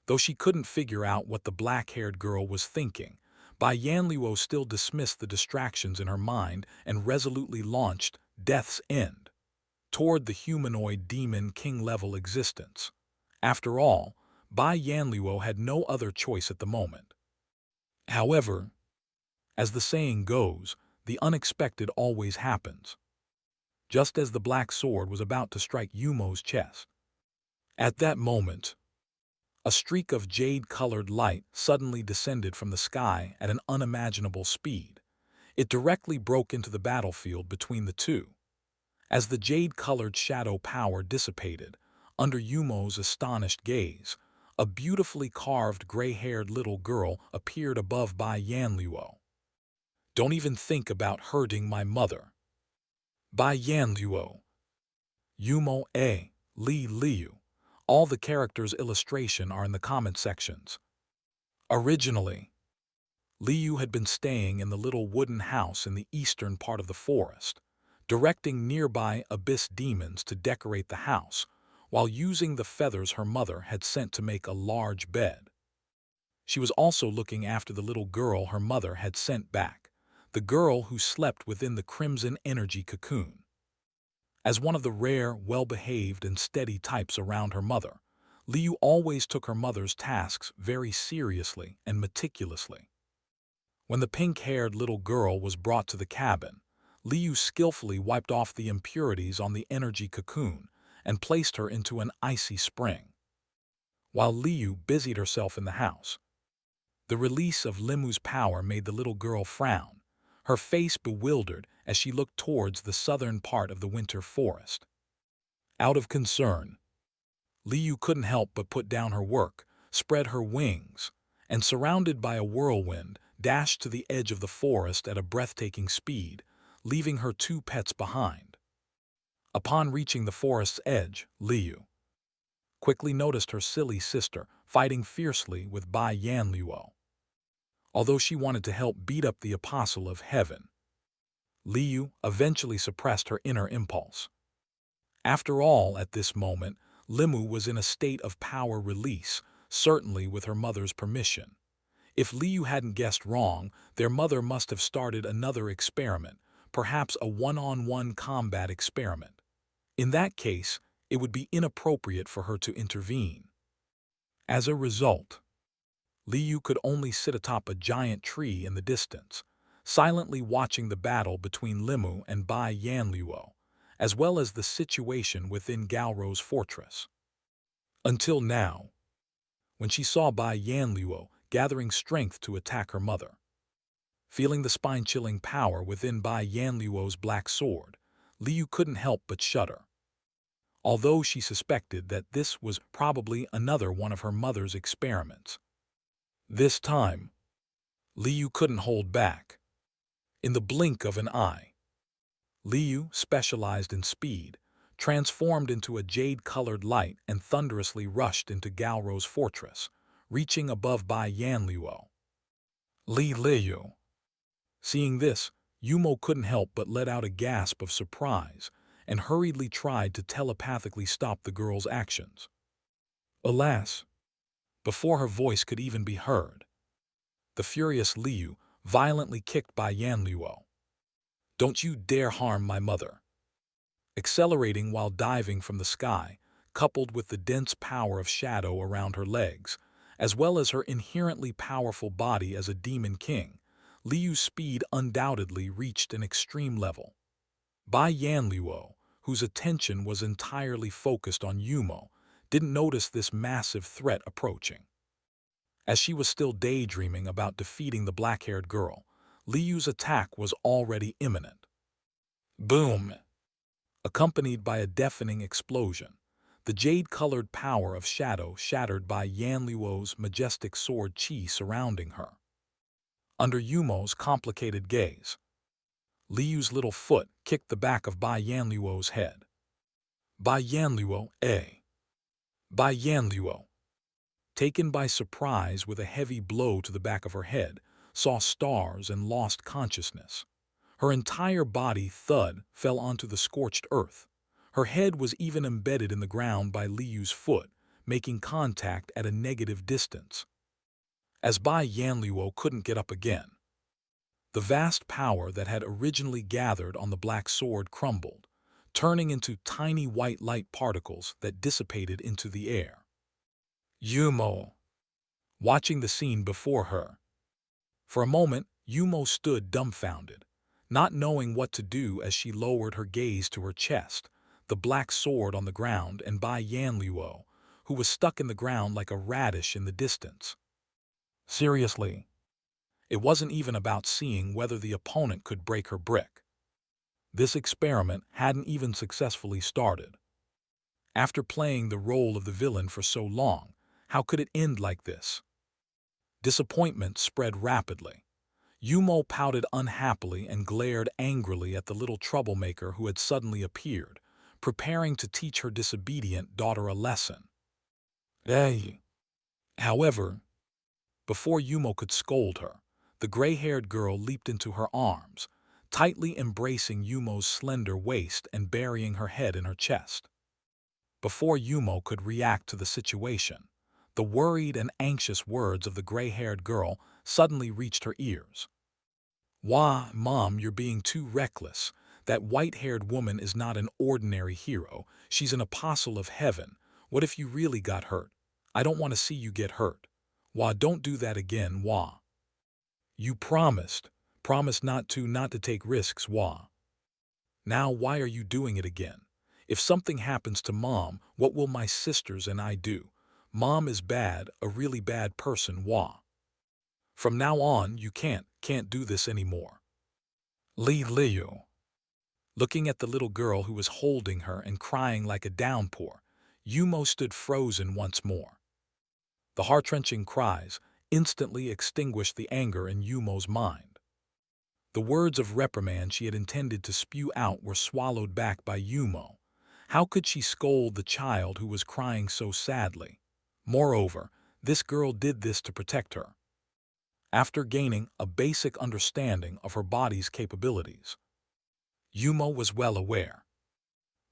Though she couldn't figure out what the black-haired girl was thinking, Bai Yanluo still dismissed the distractions in her mind and resolutely launched Death's End toward the humanoid demon king-level existence. After all, Bai Yanluo had no other choice at the moment. However, as the saying goes, the unexpected always happens. Just as the black sword was about to strike Yumo's chest, at that moment, a streak of jade-colored light suddenly descended from the sky at an unimaginable speed. It directly broke into the battlefield between the two. As the jade-colored shadow power dissipated, under Yumo's astonished gaze, a beautifully carved gray-haired little girl appeared above Bai Yanluo. Don't even think about hurting my mother. Bai Yanluo. Yumo A. Li Liu. All the characters' illustration are in the comment sections. Originally, Liu had been staying in the little wooden house in the eastern part of the forest, directing nearby abyss demons to decorate the house, while using the feathers her mother had sent to make a large bed. She was also looking after the little girl her mother had sent back, the girl who slept within the crimson energy cocoon. As one of the rare, well-behaved and steady types around her mother, Liu always took her mother's tasks very seriously and meticulously. When the pink-haired little girl was brought to the cabin, Liu skillfully wiped off the impurities on the energy cocoon and placed her into an icy spring. While Liu busied herself in the house, the release of Limu's power made the little girl frown, her face bewildered as she looked towards the southern part of the winter forest. Out of concern, Liu couldn't help but put down her work, spread her wings, and surrounded by a whirlwind, dashed to the edge of the forest at a breathtaking speed, leaving her two pets behind. Upon reaching the forest's edge, Liu quickly noticed her silly sister fighting fiercely with Bai Yanluo. Although she wanted to help beat up the Apostle of Heaven, Liu eventually suppressed her inner impulse. After all, at this moment, Limu was in a state of power release, certainly with her mother's permission. If Liu hadn't guessed wrong, their mother must have started another experiment, perhaps a one-on-one combat experiment. In that case, it would be inappropriate for her to intervene. As a result, Liu could only sit atop a giant tree in the distance, silently watching the battle between Limu and Bai Yanluo, as well as the situation within Galro's fortress. Until now, when she saw Bai Yanluo gathering strength to attack her mother. Feeling the spine-chilling power within Bai Yanluo's black sword, Liu couldn't help but shudder. Although she suspected that this was probably another one of her mother's experiments. This time, Liu couldn't hold back. In the blink of an eye, Liu, specialized in speed, transformed into a jade-colored light and thunderously rushed into Galro's fortress, reaching above Bai Yanluo. Liu. Seeing this, Yumo couldn't help but let out a gasp of surprise and hurriedly tried to telepathically stop the girl's actions. Alas, before her voice could even be heard, the furious Liu violently kicked Bai Yanluo. "Don't you dare harm my mother!" Accelerating while diving from the sky, coupled with the dense power of shadow around her legs, as well as her inherently powerful body as a demon king, Liu's speed undoubtedly reached an extreme level. Bai Yanluo, whose attention was entirely focused on Yumo, didn't notice this massive threat approaching. As she was still daydreaming about defeating the black-haired girl, Liu's attack was already imminent. Boom! Accompanied by a deafening explosion, the jade-colored power of shadow shattered by Yanluo's majestic sword chi surrounding her. Under Yumo's complicated gaze, Liu's little foot kicked the back of Bai Yanluo's head. Bai Yanluo, Bai Yanluo, taken by surprise with a heavy blow to the back of her head, saw stars and lost consciousness. Her entire body fell onto the scorched earth. Her head was even embedded in the ground by Liu's foot, making contact at a negative distance. As Bai Yanluo couldn't get up again, the vast power that had originally gathered on the black sword crumbled, turning into tiny white light particles that dissipated into the air. Yumo, watching the scene before her. For a moment, Yumo stood dumbfounded, not knowing what to do as she lowered her gaze to her chest, the black sword on the ground, and Bai Yanluo, who was stuck in the ground like a radish in the distance. Seriously, it wasn't even about seeing whether the opponent could break her brick. This experiment hadn't even successfully started. After playing the role of the villain for so long, how could it end like this? Disappointment spread rapidly. Yumo pouted unhappily and glared angrily at the little troublemaker who had suddenly appeared, preparing to teach her disobedient daughter a lesson. However, before Yumo could scold her, the gray-haired girl leaped into her arms, tightly embracing Yumo's slender waist and burying her head in her chest. Before Yumo could react to the situation, the worried and anxious words of the gray-haired girl suddenly reached her ears. "Wah, Mom, you're being too reckless. That white-haired woman is not an ordinary hero. She's an apostle of heaven. What if you really got hurt? I don't want to see you get hurt. Wah, don't do that again, Wah." You promised. Promised not to take risks, Wah. Now why are you doing it again? If something happens to Mom, what will my sisters and I do? Mom is bad, a really bad person, Wah. From now on, you can't do this anymore. Liu. Looking at the little girl who was holding her and crying like a downpour, Yumo stood frozen once more. The heart-wrenching cries instantly extinguished the anger in Yumo's mind. The words of reprimand she had intended to spew out were swallowed back by Yumo. How could she scold the child who was crying so sadly? Moreover, this girl did this to protect her. After gaining a basic understanding of her body's capabilities, Yumo was well aware.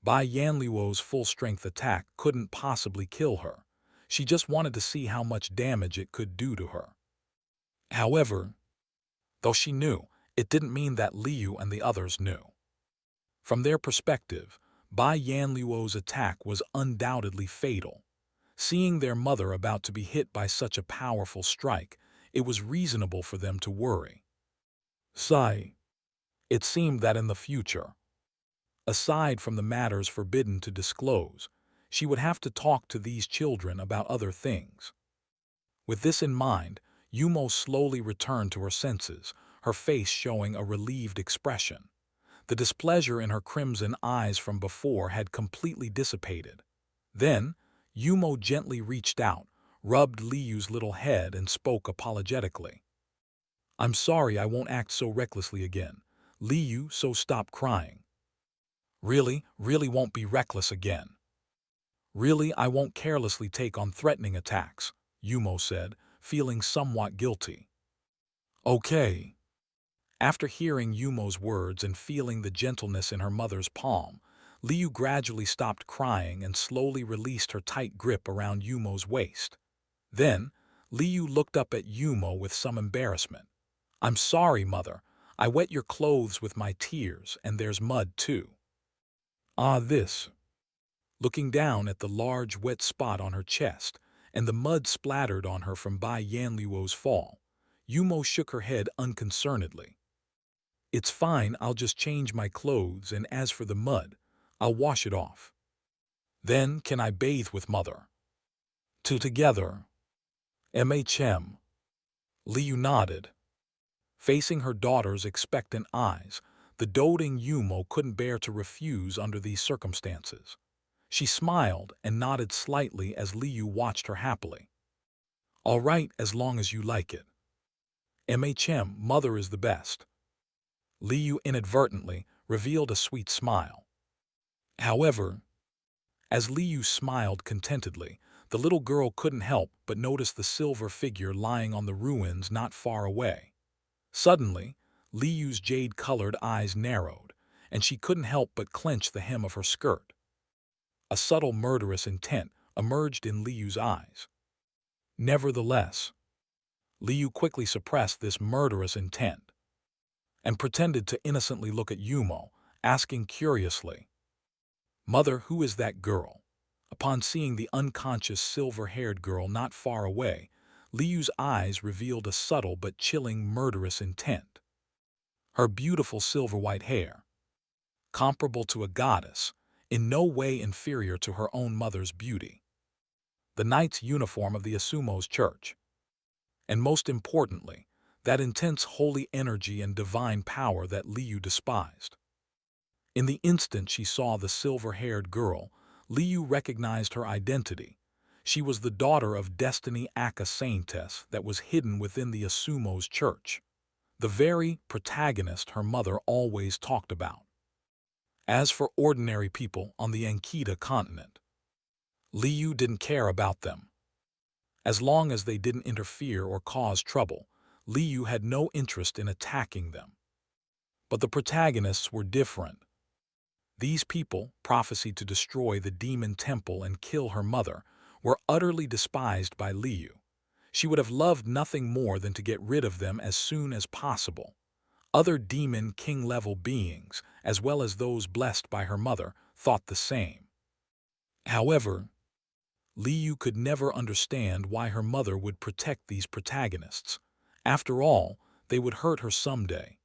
Bai Yanluo's full-strength attack couldn't possibly kill her. She just wanted to see how much damage it could do to her. However, though she knew, it didn't mean that Liu and the others knew. From their perspective, Bai Yanluo's attack was undoubtedly fatal. Seeing their mother about to be hit by such a powerful strike, it was reasonable for them to worry. Sigh. It seemed that in the future, aside from the matters forbidden to disclose, she would have to talk to these children about other things. With this in mind, Yumo slowly returned to her senses, her face showing a relieved expression. The displeasure in her crimson eyes from before had completely dissipated. Then, Yumo gently reached out, rubbed Liu's little head and spoke apologetically. I'm sorry, I won't act so recklessly again. Liu, so stop crying. Really won't be reckless again. Really, I won't carelessly take on threatening attacks, Yumo said, feeling somewhat guilty. Okay. After hearing Yumo's words and feeling the gentleness in her mother's palm, Liu gradually stopped crying and slowly released her tight grip around Yumo's waist. Then, Liu looked up at Yumo with some embarrassment. I'm sorry, mother. I wet your clothes with my tears, and there's mud too. This. Looking down at the large wet spot on her chest and the mud splattered on her from Bai Yanluo's fall, Yumo shook her head unconcernedly. It's fine, I'll just change my clothes, and as for the mud, I'll wash it off. Then can I bathe with mother? Together. MHM. Liu nodded. Facing her daughter's expectant eyes, the doting Yumo couldn't bear to refuse under these circumstances. She smiled and nodded slightly as Liu watched her happily. All right, as long as you like it. MHM, mother is the best. Liu inadvertently revealed a sweet smile. However, as Liu smiled contentedly, the little girl couldn't help but notice the silver figure lying on the ruins not far away. Suddenly, Liu's jade-colored eyes narrowed, and she couldn't help but clench the hem of her skirt. A subtle murderous intent emerged in Liu's eyes. Nevertheless, Liu quickly suppressed this murderous intent and pretended to innocently look at Yumo, asking curiously, Mother, who is that girl? Upon seeing the unconscious silver-haired girl not far away, Liu's eyes revealed a subtle but chilling murderous intent. Her beautiful silver-white hair, comparable to a goddess, in no way inferior to her own mother's beauty. The knight's uniform of the Asumo's church. And most importantly, that intense holy energy and divine power that Liu despised. In the instant she saw the silver-haired girl, Liu recognized her identity. She was the daughter of Destiny Aka Saintess that was hidden within the Asumo's church, the very protagonist her mother always talked about. As for ordinary people on the Ankita continent, Liu didn't care about them. As long as they didn't interfere or cause trouble, Liu had no interest in attacking them. But the protagonists were different. These people, prophesied to destroy the demon temple and kill her mother, were utterly despised by Liu. She would have loved nothing more than to get rid of them as soon as possible. Other demon king-level beings, as well as those blessed by her mother, thought the same. However, Liu could never understand why her mother would protect these protagonists. After all, they would hurt her someday.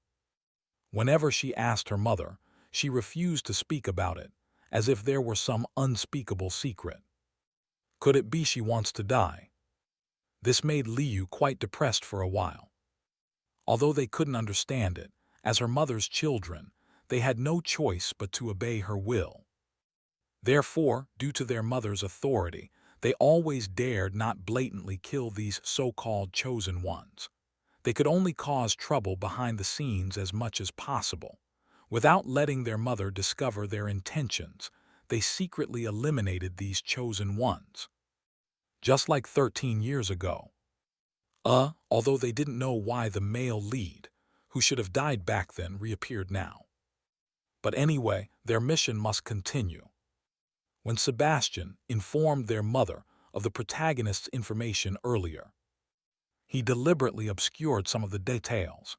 Whenever she asked her mother, she refused to speak about it, as if there were some unspeakable secret. Could it be she wants to die? This made Liu quite depressed for a while. Although they couldn't understand it, as her mother's children, they had no choice but to obey her will. Therefore, due to their mother's authority, they always dared not blatantly kill these so-called chosen ones. They could only cause trouble behind the scenes as much as possible. Without letting their mother discover their intentions, they secretly eliminated these chosen ones. Just like 13 years ago. Although they didn't know why the male lead, who should have died back then, reappeared now. But anyway, their mission must continue. When Sebastian informed their mother of the protagonist's information earlier, he deliberately obscured some of the details.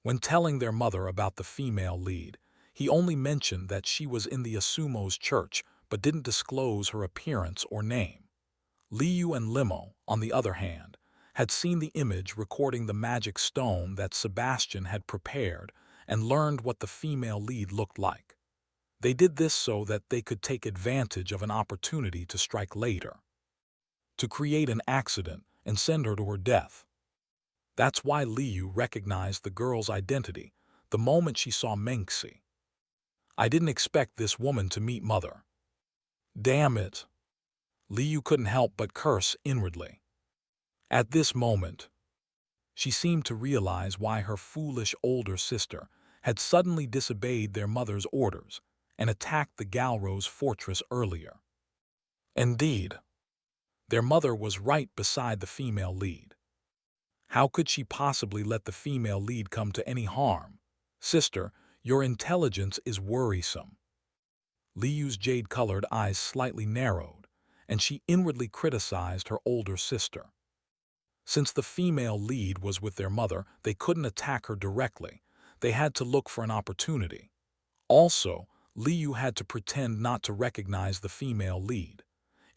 When telling their mother about the female lead, he only mentioned that she was in the Asumo's church but didn't disclose her appearance or name. Liu and Limo, on the other hand, had seen the image recording the magic stone that Sebastian had prepared and learned what the female lead looked like. They did this so that they could take advantage of an opportunity to strike later, to create an accident and send her to her death. That's why Liu recognized the girl's identity the moment she saw Menxi. I didn't expect this woman to meet Mother. Damn it. Liu couldn't help but curse inwardly. At this moment, she seemed to realize why her foolish older sister had suddenly disobeyed their mother's orders and attacked the Galrose fortress earlier. Indeed, their mother was right beside the female lead. How could she possibly let the female lead come to any harm? Sister, your intelligence is worrisome. Liu's jade-colored eyes slightly narrowed, and she inwardly criticized her older sister. Since the female lead was with their mother, they couldn't attack her directly. They had to look for an opportunity. Also, Liu had to pretend not to recognize the female lead.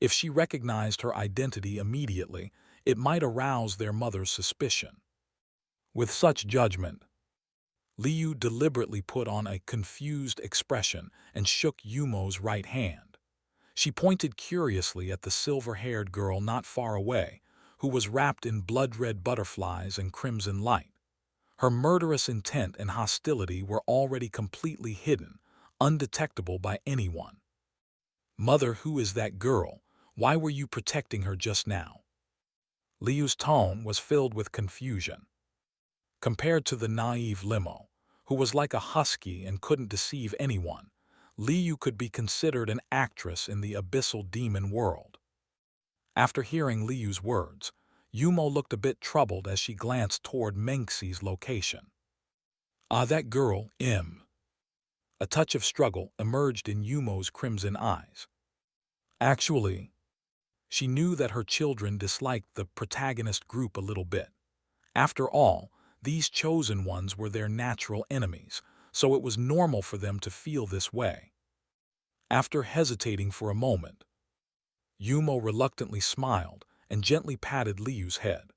If she recognized her identity immediately, it might arouse their mother's suspicion. With such judgment, Liu deliberately put on a confused expression and shook Yumo's right hand. She pointed curiously at the silver-haired girl not far away, who was wrapped in blood-red butterflies and crimson light. Her murderous intent and hostility were already completely hidden, undetectable by anyone. Mother, who is that girl? Why were you protecting her just now? Liu's tone was filled with confusion. Compared to the naive Limo, who was like a husky and couldn't deceive anyone, Liu could be considered an actress in the abyssal demon world. After hearing Liu's words, Yumo looked a bit troubled as she glanced toward Menxi's location. That girl, M. A touch of struggle emerged in Yumo's crimson eyes. Actually, she knew that her children disliked the protagonist group a little bit. After all, these chosen ones were their natural enemies, so it was normal for them to feel this way. After hesitating for a moment, Yumo reluctantly smiled and gently patted Liu's head.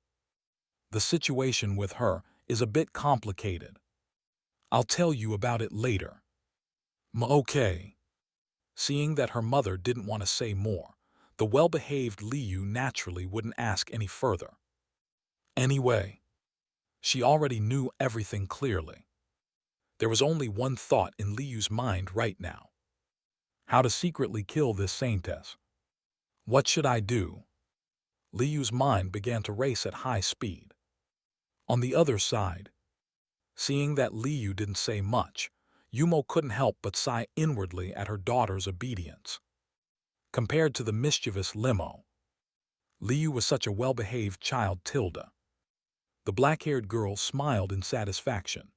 The situation with her is a bit complicated. I'll tell you about it later. Okay. Seeing that her mother didn't want to say more, the well-behaved Liu naturally wouldn't ask any further. Anyway, she already knew everything clearly. There was only one thought in Liu's mind right now. How to secretly kill this saintess. What should I do? Liu's mind began to race at high speed. On the other side, seeing that Liu didn't say much, Yumo couldn't help but sigh inwardly at her daughter's obedience. Compared to the mischievous Limo, Liu was such a well-behaved child. The black-haired girl smiled in satisfaction.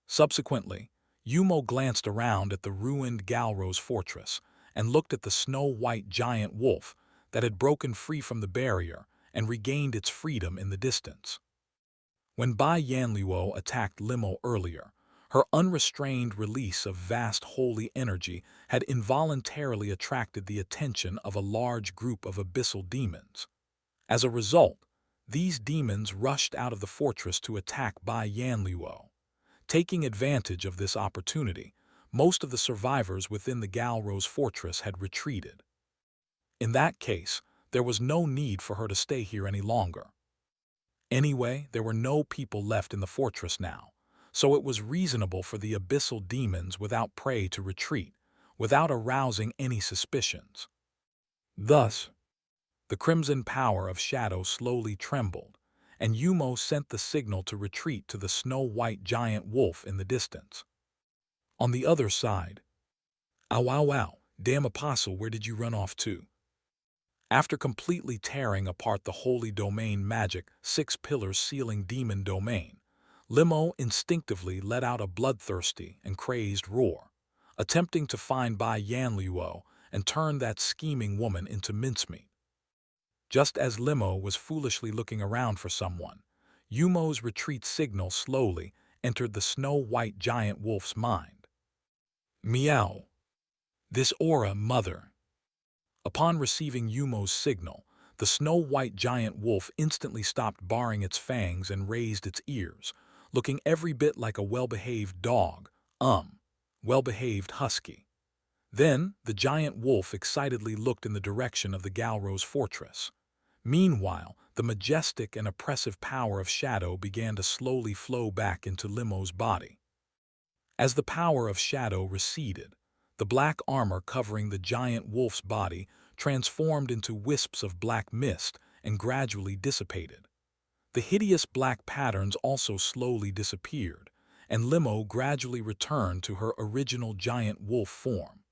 Subsequently, Yumo glanced around at the ruined Galrose fortress and looked at the snow-white giant wolf that had broken free from the barrier and regained its freedom in the distance. When Bai Yanluo attacked Limo earlier, her unrestrained release of vast holy energy had involuntarily attracted the attention of a large group of abyssal demons. As a result, These demons rushed out of the fortress to attack Bai Yanluo. Taking advantage of this opportunity, most of the survivors within the Galrose fortress had retreated. In that case, there was no need for her to stay here any longer. Anyway, there were no people left in the fortress now, so it was reasonable for the abyssal demons without prey to retreat, without arousing any suspicions. Thus, the crimson power of shadow slowly trembled, and Yumo sent the signal to retreat to the snow-white giant wolf in the distance. On the other side, "Ow, ow, ow, damn apostle, where did you run off to?" After completely tearing apart the holy domain magic 6 pillars sealing demon domain, Limo instinctively let out a bloodthirsty and crazed roar, attempting to find Bai Yanluo and turn that scheming woman into mincemeat. Just as Limo was foolishly looking around for someone, Yumo's retreat signal slowly entered the snow-white giant wolf's mind. Meow. This aura, mother. Upon receiving Yumo's signal, the snow-white giant wolf instantly stopped baring its fangs and raised its ears, looking every bit like a well-behaved dog, well-behaved husky. Then, the giant wolf excitedly looked in the direction of the Galrose fortress. Meanwhile, the majestic and oppressive power of shadow began to slowly flow back into Limo's body. As the power of shadow receded, the black armor covering the giant wolf's body transformed into wisps of black mist and gradually dissipated. The hideous black patterns also slowly disappeared, and Limo gradually returned to her original giant wolf form.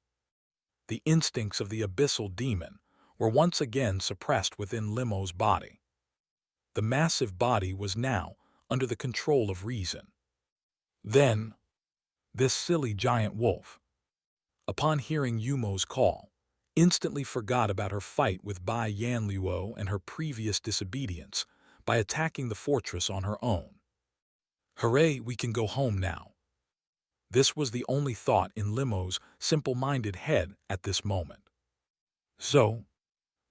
The instincts of the abyssal demon were once again suppressed within Limo's body. The massive body was now under the control of reason. Then, this silly giant wolf, upon hearing Yumo's call, instantly forgot about her fight with Bai Yanluo and her previous disobedience by attacking the fortress on her own. Hooray, we can go home now. This was the only thought in Limo's simple-minded head at this moment. So,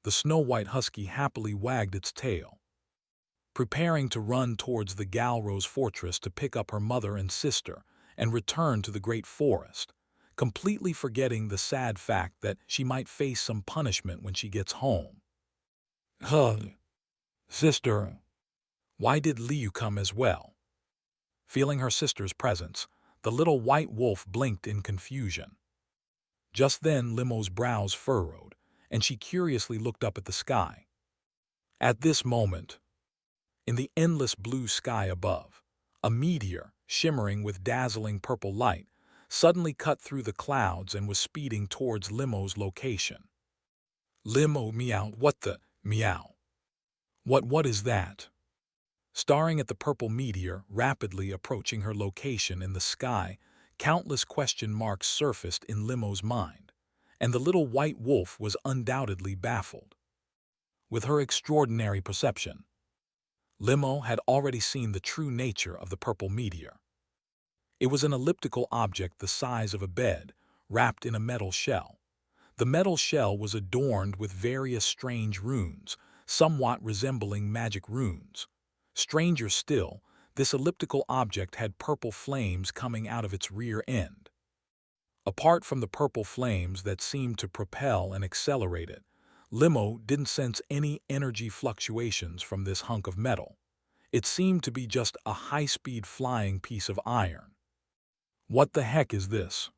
the snow-white husky happily wagged its tail, preparing to run towards the Galrose fortress to pick up her mother and sister and return to the great forest, completely forgetting the sad fact that she might face some punishment when she gets home. Sister, why did Liu come as well? Feeling her sister's presence, the little white wolf blinked in confusion. Just then Limo's brows furrowed, and she curiously looked up at the sky. At this moment, in the endless blue sky above, a meteor, shimmering with dazzling purple light, suddenly cut through the clouds and was speeding towards Limo's location. Limo, meow, what the, meow. What is that? Staring at the purple meteor rapidly approaching her location in the sky, countless question marks surfaced in Limo's mind, and the little white wolf was undoubtedly baffled. With her extraordinary perception, Limo had already seen the true nature of the purple meteor. It was an elliptical object the size of a bed, wrapped in a metal shell. The metal shell was adorned with various strange runes, somewhat resembling magic runes. Stranger still, this elliptical object had purple flames coming out of its rear end. Apart from the purple flames that seemed to propel and accelerate it, Limo didn't sense any energy fluctuations from this hunk of metal. It seemed to be just a high-speed flying piece of iron. What the heck is this?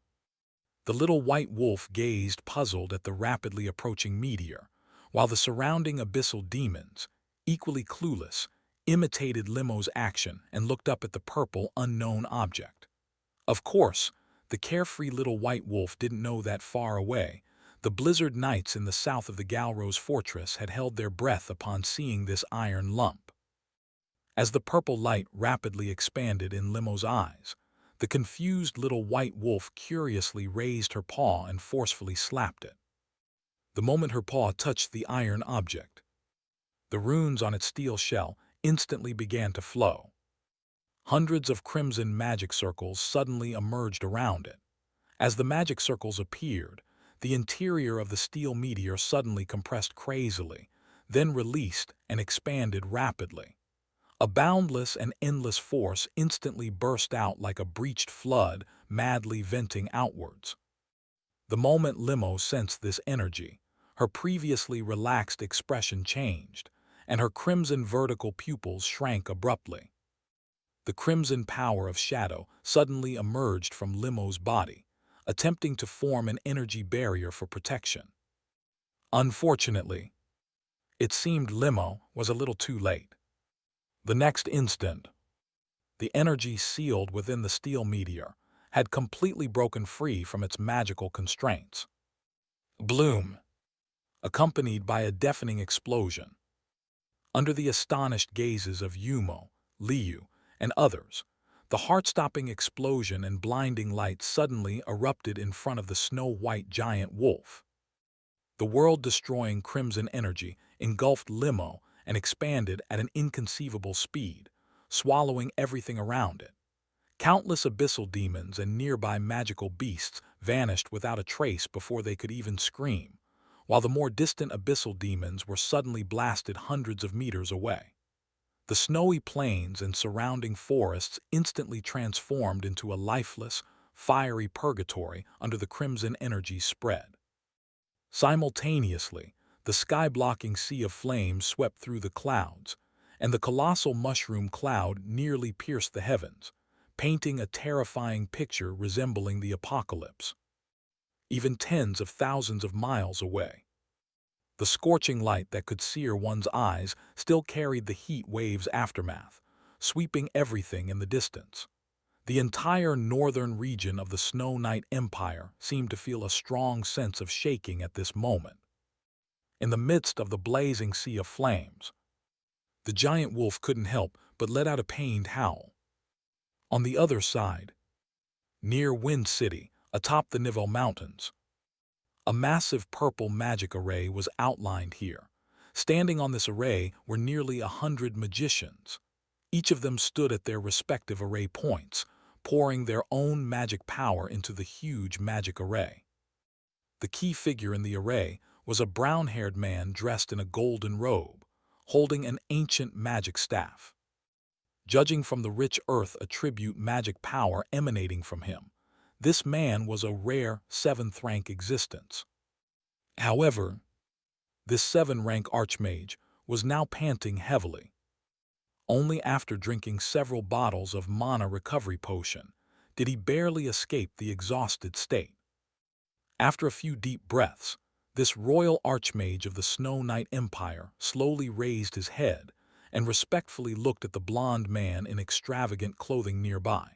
The little white wolf gazed puzzled at the rapidly approaching meteor, while the surrounding abyssal demons, equally clueless, imitated Limo's action and looked up at the purple, unknown object. Of course, the carefree little white wolf didn't know that far away, the blizzard knights in the south of the Galrose fortress had held their breath upon seeing this iron lump. As the purple light rapidly expanded in Limo's eyes, the confused little white wolf curiously raised her paw and forcefully slapped it. The moment her paw touched the iron object, the runes on its steel shell instantly began to flow. Hundreds of crimson magic circles suddenly emerged around it. As the magic circles appeared, the interior of the steel meteor suddenly compressed crazily, then released and expanded rapidly. A boundless and endless force instantly burst out like a breached flood, madly venting outwards. The moment Limo sensed this energy, her previously relaxed expression changed, and her crimson vertical pupils shrank abruptly. The crimson power of shadow suddenly emerged from Limo's body, attempting to form an energy barrier for protection. Unfortunately, it seemed Limo was a little too late. The next instant, the energy sealed within the steel meteor had completely broken free from its magical constraints. Bloom, accompanied by a deafening explosion. Under the astonished gazes of Yumo, Liu, and others, the heart-stopping explosion and blinding light suddenly erupted in front of the snow-white giant wolf. The world-destroying crimson energy engulfed Limo and expanded at an inconceivable speed, swallowing everything around it. Countless abyssal demons and nearby magical beasts vanished without a trace before they could even scream, while the more distant abyssal demons were suddenly blasted hundreds of meters away. The snowy plains and surrounding forests instantly transformed into a lifeless, fiery purgatory under the crimson energy spread. Simultaneously, the sky-blocking sea of flames swept through the clouds, and the colossal mushroom cloud nearly pierced the heavens, painting a terrifying picture resembling the apocalypse. Even tens of thousands of miles away, the scorching light that could sear one's eyes still carried the heat wave's aftermath, sweeping everything in the distance. The entire northern region of the Snow Knight Empire seemed to feel a strong sense of shaking at this moment. In the midst of the blazing sea of flames, the giant wolf couldn't help but let out a pained howl. On the other side, near Wind City, atop the Nivelle Mountains, a massive purple magic array was outlined here. Standing on this array were nearly 100 magicians. Each of them stood at their respective array points, pouring their own magic power into the huge magic array. The key figure in the array was a brown-haired man dressed in a golden robe, holding an ancient magic staff. Judging from the rich earth attribute magic power emanating from him, this man was a rare 7th-rank existence. However, this 7th-rank archmage was now panting heavily. Only after drinking several bottles of mana recovery potion did he barely escape the exhausted state. After a few deep breaths, this royal archmage of the Snow Knight Empire slowly raised his head and respectfully looked at the blond man in extravagant clothing nearby.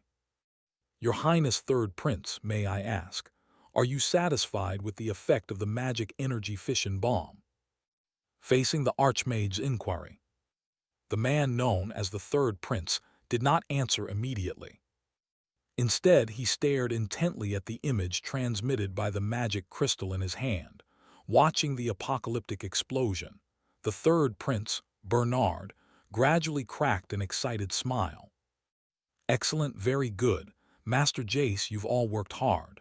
"Your Highness Third Prince, may I ask, are you satisfied with the effect of the magic energy fission bomb?" Facing the archmage's inquiry, the man known as the Third Prince did not answer immediately. Instead, he stared intently at the image transmitted by the magic crystal in his hand. Watching the apocalyptic explosion, the Third Prince, Bernard, gradually cracked an excited smile. "Excellent, very good. Master Jace, you've all worked hard.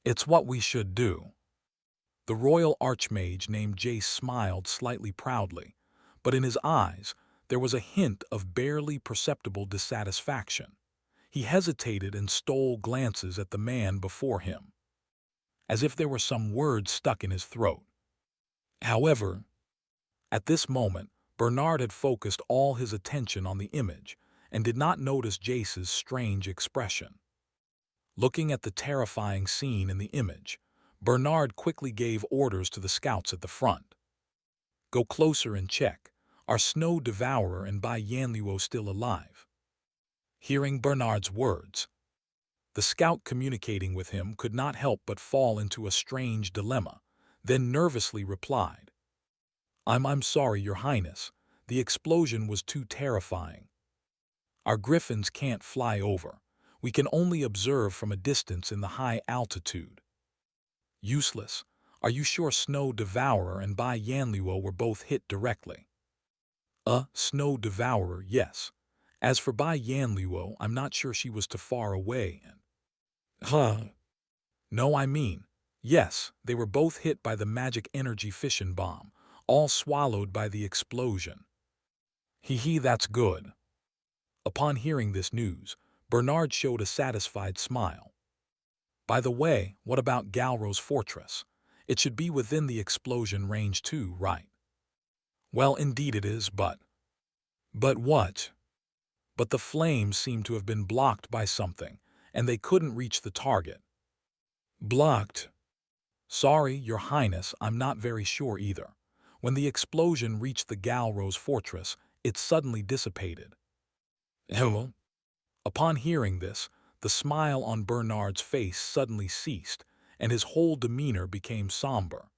It's what we should do." The royal archmage named Jace smiled slightly proudly, but in his eyes there was a hint of barely perceptible dissatisfaction. He hesitated and stole glances at the man before him, as if there were some words stuck in his throat. However, at this moment, Bernard had focused all his attention on the image and did not notice Jace's strange expression. Looking at the terrifying scene in the image, Bernard quickly gave orders to the scouts at the front. "Go closer and check. Are Snow Devourer and Bai Yanluo still alive?" Hearing Bernard's words, the scout communicating with him could not help but fall into a strange dilemma, then nervously replied, I'm sorry, Your Highness. The explosion was too terrifying. Our griffins can't fly over. We can only observe from a distance in the high altitude." "Useless. Are you sure Snow Devourer and Bai Yanluo were both hit directly?" Snow Devourer, yes. As for Bai Yanluo, I'm not sure she was too far away and... No, I mean, yes, they were both hit by the magic energy fission bomb, all swallowed by the explosion. Hee, that's good. Upon hearing this news, Bernard showed a satisfied smile. By the way, what about Galro's fortress? It should be within the explosion range too, right? Well, indeed it is, but... But what? But the flames seem to have been blocked by something, and they couldn't reach the target. Blocked? Sorry, Your Highness, I'm not very sure either. When the explosion reached the Galro's fortress, it suddenly dissipated. Hello? Upon hearing this, the smile on Bernard's face suddenly ceased, and his whole demeanor became somber.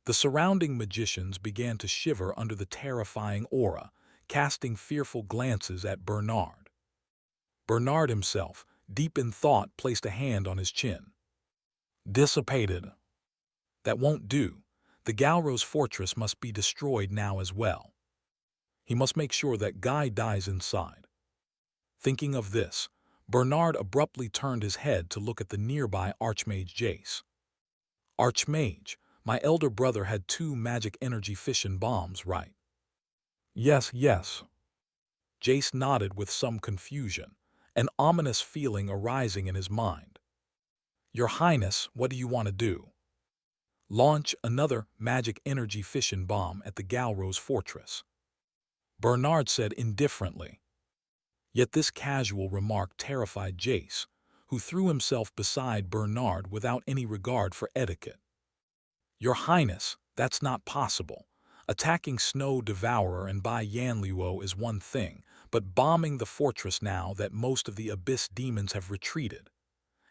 The surrounding magicians began to shiver under the terrifying aura, casting fearful glances at Bernard. Bernard himself, deep in thought, placed a hand on his chin. Dissipated. That won't do. The Galro's fortress must be destroyed now as well. He must make sure that Guy dies inside. Thinking of this, Bernard abruptly turned his head to look at the nearby Archmage Jace. Archmage, my elder brother had 2 magic energy fission bombs, right? Yes. Jace nodded with some confusion, an ominous feeling arising in his mind. Your Highness, what do you want to do? Launch another magic energy fission bomb at the Galro's fortress. Bernard said indifferently. Yet this casual remark terrified Jace, who threw himself beside Bernard without any regard for etiquette. Your Highness, that's not possible. Attacking Snow Devourer and Bai Yanluo is one thing, but bombing the fortress now that most of the Abyss demons have retreated.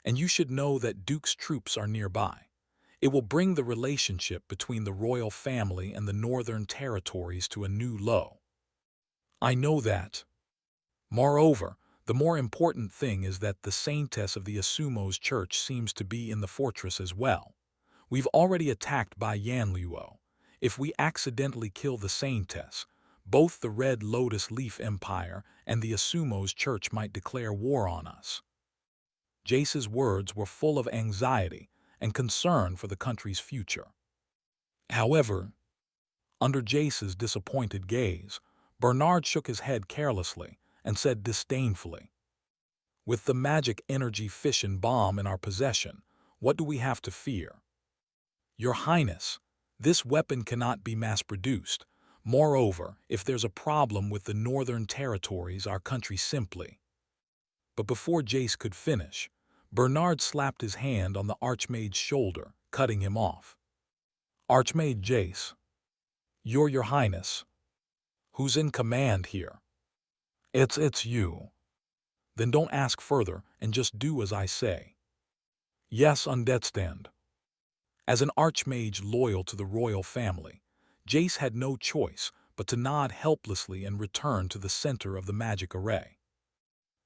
And you should know that Duke's troops are nearby. It will bring the relationship between the royal family and the northern territories to a new low. I know that. Moreover, the more important thing is that the saintess of the Asumo's church seems to be in the fortress as well. We've already attacked Bai Yanluo. If we accidentally kill the saintess, both the Red Lotus Leaf Empire and the Asumo's church might declare war on us. Jace's words were full of anxiety and concern for the country's future. However, under Jace's disappointed gaze, Bernard shook his head carelessly and said disdainfully, "With the magic energy fission bomb in our possession, what do we have to fear? Your Highness, this weapon cannot be mass-produced. Moreover, if there's a problem with the northern territories, our country simply..." But before Jace could finish, Bernard slapped his hand on the Archmage's shoulder, cutting him off. Archmage Jace, you're Your Highness. Who's in command here? It's you. Then don't ask further and just do as I say. Yes, understand. As an Archmage loyal to the royal family, Jace had no choice but to nod helplessly and return to the center of the magic array.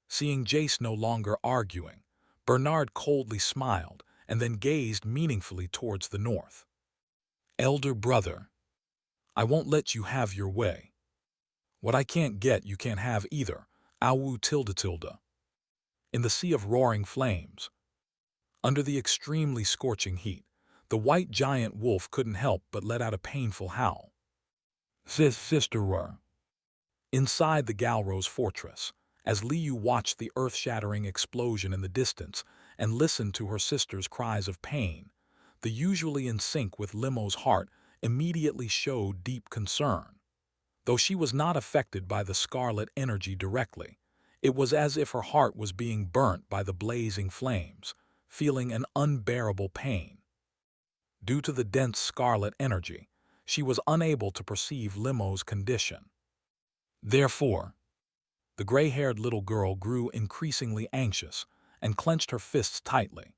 Seeing Jace no longer arguing, Bernard coldly smiled and then gazed meaningfully towards the north. Elder brother, I won't let you have your way. What I can't get, you can't have either. Awu tilde. In the sea of roaring flames, under the extremely scorching heat, the white giant wolf couldn't help but let out a painful howl. Sister were. Inside the Galro's fortress, as Liu watched the earth-shattering explosion in the distance and listened to her sister's cries of pain, the usually in sync with Limo's heart immediately showed deep concern. Though she was not affected by the scarlet energy directly, it was as if her heart was being burnt by the blazing flames, feeling an unbearable pain. Due to the dense scarlet energy, she was unable to perceive Limo's condition. Therefore, the gray-haired little girl grew increasingly anxious and clenched her fists tightly.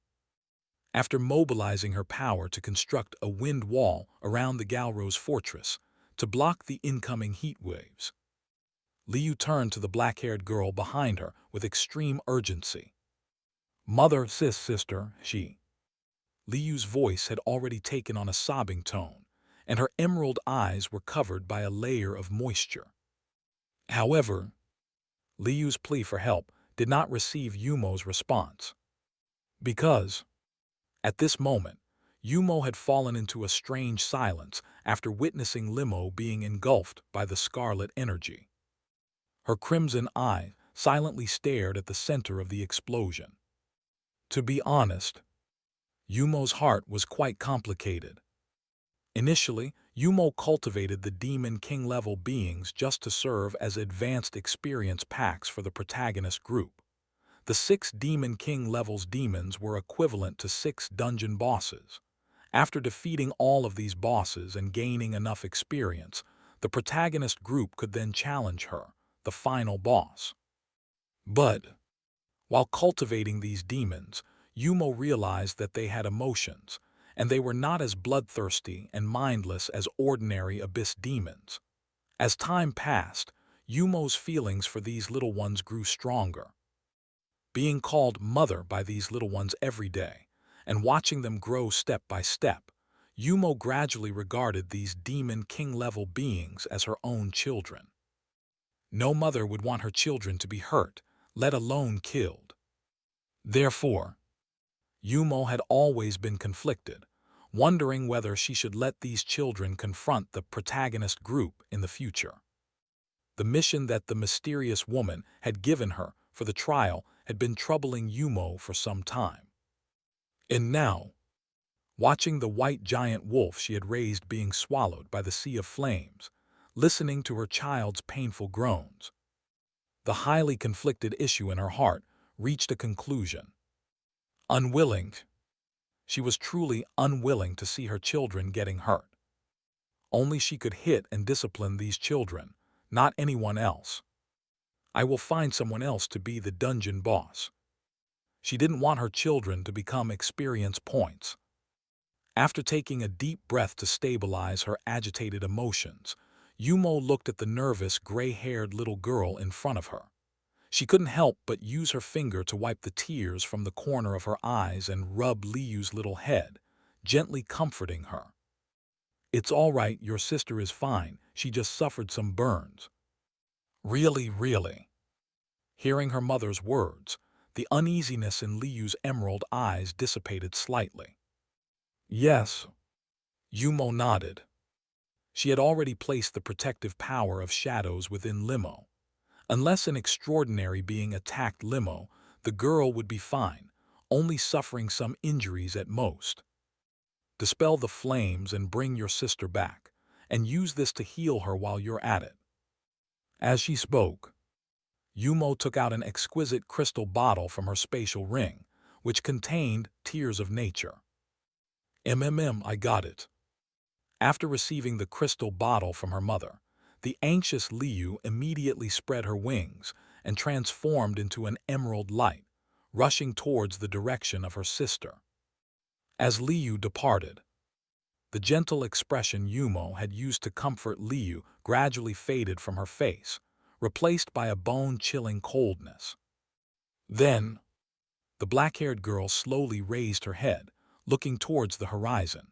After mobilizing her power to construct a wind wall around the Galro's fortress to block the incoming heat waves, Liu turned to the black-haired girl behind her with extreme urgency. Mother, sister, she. Liu's voice had already taken on a sobbing tone, and her emerald eyes were covered by a layer of moisture. However, Liu's plea for help did not receive Yumo's response. Because, at this moment, Yumo had fallen into a strange silence after witnessing Limo being engulfed by the scarlet energy. Her crimson eye silently stared at the center of the explosion. To be honest, Yumo's heart was quite complicated. Initially, Yumo cultivated the Demon King-level beings just to serve as advanced experience packs for the protagonist group. The 6 Demon King levels demons were equivalent to 6 dungeon bosses. After defeating all of these bosses and gaining enough experience, the protagonist group could then challenge her, the final boss. But, while cultivating these demons, Yumo realized that they had emotions, and they were not as bloodthirsty and mindless as ordinary abyss demons. As time passed, Yumo's feelings for these little ones grew stronger. Being called mother by these little ones every day, and watching them grow step by step, Yumo gradually regarded these Demon King-level beings as her own children. No mother would want her children to be hurt, let alone killed. Therefore, Yumo had always been conflicted, wondering whether she should let these children confront the protagonist group in the future. The mission that the mysterious woman had given her for the trial had been troubling Yumo for some time. And now, watching the white giant wolf she had raised being swallowed by the sea of flames, listening to her child's painful groans, the highly conflicted issue in her heart reached a conclusion. She was truly unwilling to see her children getting hurt. Only she could hit and discipline these children, not anyone else. I will find someone else to be the dungeon boss. She didn't want her children to become experience points. After taking a deep breath to stabilize her agitated emotions, Yumo looked at the nervous, gray-haired little girl in front of her. She couldn't help but use her finger to wipe the tears from the corner of her eyes and rub Liyu's little head, gently comforting her. "It's all right, your sister is fine, she just suffered some burns." Really? Hearing her mother's words, the uneasiness in Liyu's emerald eyes dissipated slightly. "Yes." Yumo nodded. She had already placed the protective power of shadows within Limo. Unless an extraordinary being attacked Limo, the girl would be fine, only suffering some injuries at most. "Dispel the flames and bring your sister back, and use this to heal her while you're at it." As she spoke, Yumo took out an exquisite crystal bottle from her spatial ring, which contained tears of nature. I got it." After receiving the crystal bottle from her mother, the anxious Liyu immediately spread her wings and transformed into an emerald light, rushing towards the direction of her sister. As Liyu departed, the gentle expression Yumo had used to comfort Liyu gradually faded from her face, replaced by a bone-chilling coldness. Then, the black-haired girl slowly raised her head, looking towards the horizon.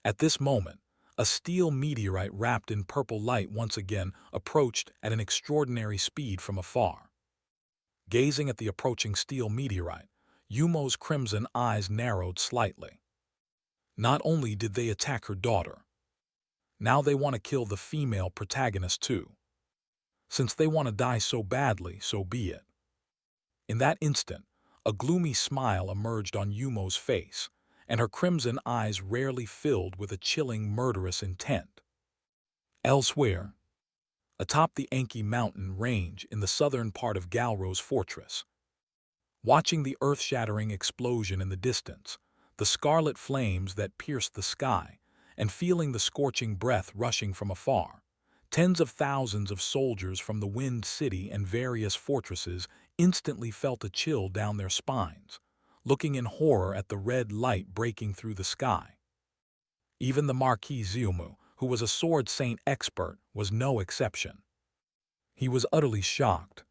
At this moment, a steel meteorite wrapped in purple light once again approached at an extraordinary speed from afar. Gazing at the approaching steel meteorite, Yumo's crimson eyes narrowed slightly. Not only did they attack her daughter, now they want to kill the female protagonist too. Since they want to die so badly, so be it. In that instant, a gloomy smile emerged on Yumo's face, and her crimson eyes rarely filled with a chilling, murderous intent. Elsewhere, atop the Enki mountain range in the southern part of Galro's fortress, watching the earth-shattering explosion in the distance, the scarlet flames that pierced the sky, and feeling the scorching breath rushing from afar, tens of thousands of soldiers from the Wind City and various fortresses instantly felt a chill down their spines, looking in horror at the red light breaking through the sky. Even the Marquis Xiumu, who was a sword saint expert, was no exception. He was utterly shocked.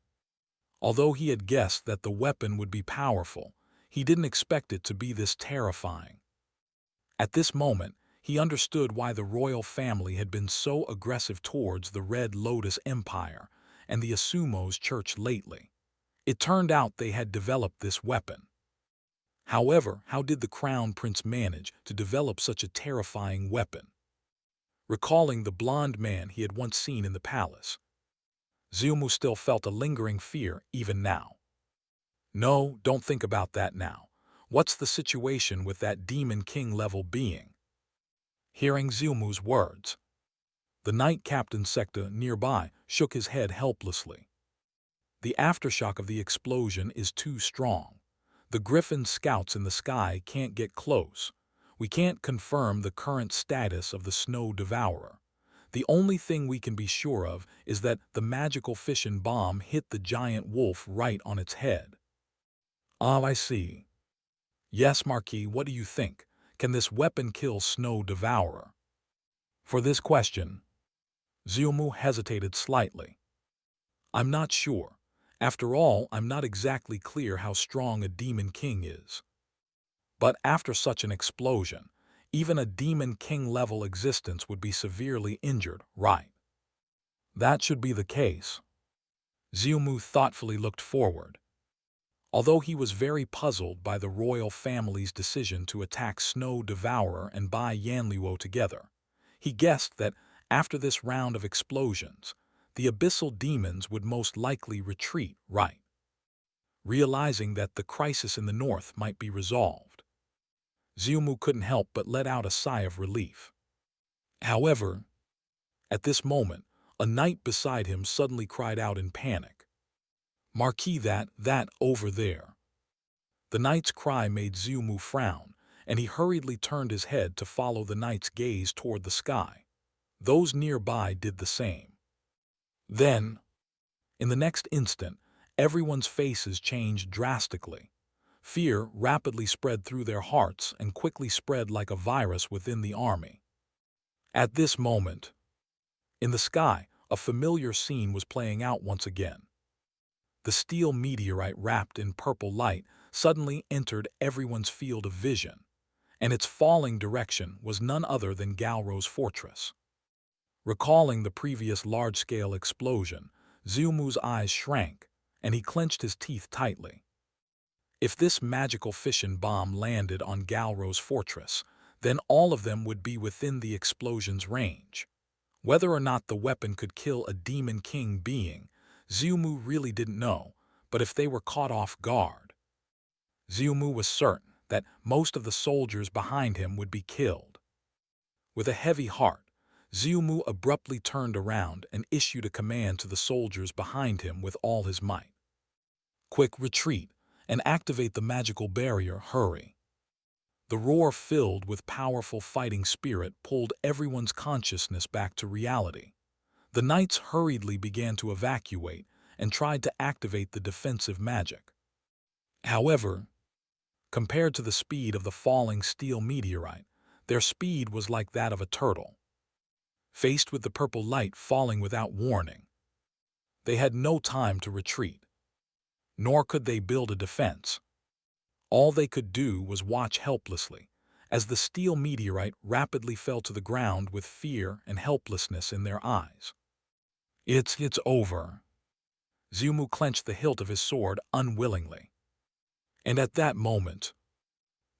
Although he had guessed that the weapon would be powerful, he didn't expect it to be this terrifying. At this moment, he understood why the royal family had been so aggressive towards the Red Lotus Empire and the Asumos Church lately. It turned out they had developed this weapon. However, how did the Crown Prince manage to develop such a terrifying weapon? recalling the blond man he had once seen in the palace. Xiumu still felt a lingering fear even now. No, don't think about that now. What's the situation with that Demon King-level being? Hearing Xiumu's words, the Knight Captain Secta nearby shook his head helplessly. The aftershock of the explosion is too strong. The Griffin scouts in the sky can't get close. We can't confirm the current status of the Snow Devourer. The only thing we can be sure of is that the magical fission bomb hit the giant wolf right on its head. Ah, I see. Yes, Marquis, what do you think? Can this weapon kill Snow Devourer? For this question, Xiumu hesitated slightly. I'm not sure. After all, I'm not exactly clear how strong a Demon King is. But after such an explosion, even a Demon King-level existence would be severely injured, right? That should be the case. Xiumu thoughtfully looked forward. Although he was very puzzled by the royal family's decision to attack Snow Devourer and Bai Yanluo together, he guessed that after this round of explosions, the abyssal demons would most likely retreat, right? Realizing that the crisis in the north might be resolved, Xiumu couldn't help but let out a sigh of relief. However, at this moment, a knight beside him suddenly cried out in panic. Marquis, that over there. The knight's cry made Xiumu frown, and he hurriedly turned his head to follow the knight's gaze toward the sky. Those nearby did the same. Then, in the next instant, everyone's faces changed drastically. Fear rapidly spread through their hearts and quickly spread like a virus within the army. At this moment, in the sky, a familiar scene was playing out once again. The steel meteorite wrapped in purple light suddenly entered everyone's field of vision, and its falling direction was none other than Galro's fortress. Recalling the previous large-scale explosion, Xiumu's eyes shrank, and he clenched his teeth tightly. If this magical fission bomb landed on Galro's fortress, then all of them would be within the explosion's range. Whether or not the weapon could kill a Demon King being, Xiumu really didn't know, but if they were caught off guard, Xiumu was certain that most of the soldiers behind him would be killed. With a heavy heart, Xiumu abruptly turned around and issued a command to the soldiers behind him with all his might. Quick retreat and activate the magical barrier, hurry. The roar filled with powerful fighting spirit pulled everyone's consciousness back to reality. The knights hurriedly began to evacuate and tried to activate the defensive magic. However, compared to the speed of the falling steel meteorite, their speed was like that of a turtle. Faced with the purple light falling without warning, they had no time to retreat, nor could they build a defense. All they could do was watch helplessly as the steel meteorite rapidly fell to the ground with fear and helplessness in their eyes. It's over. Xiumu clenched the hilt of his sword unwillingly. And at that moment,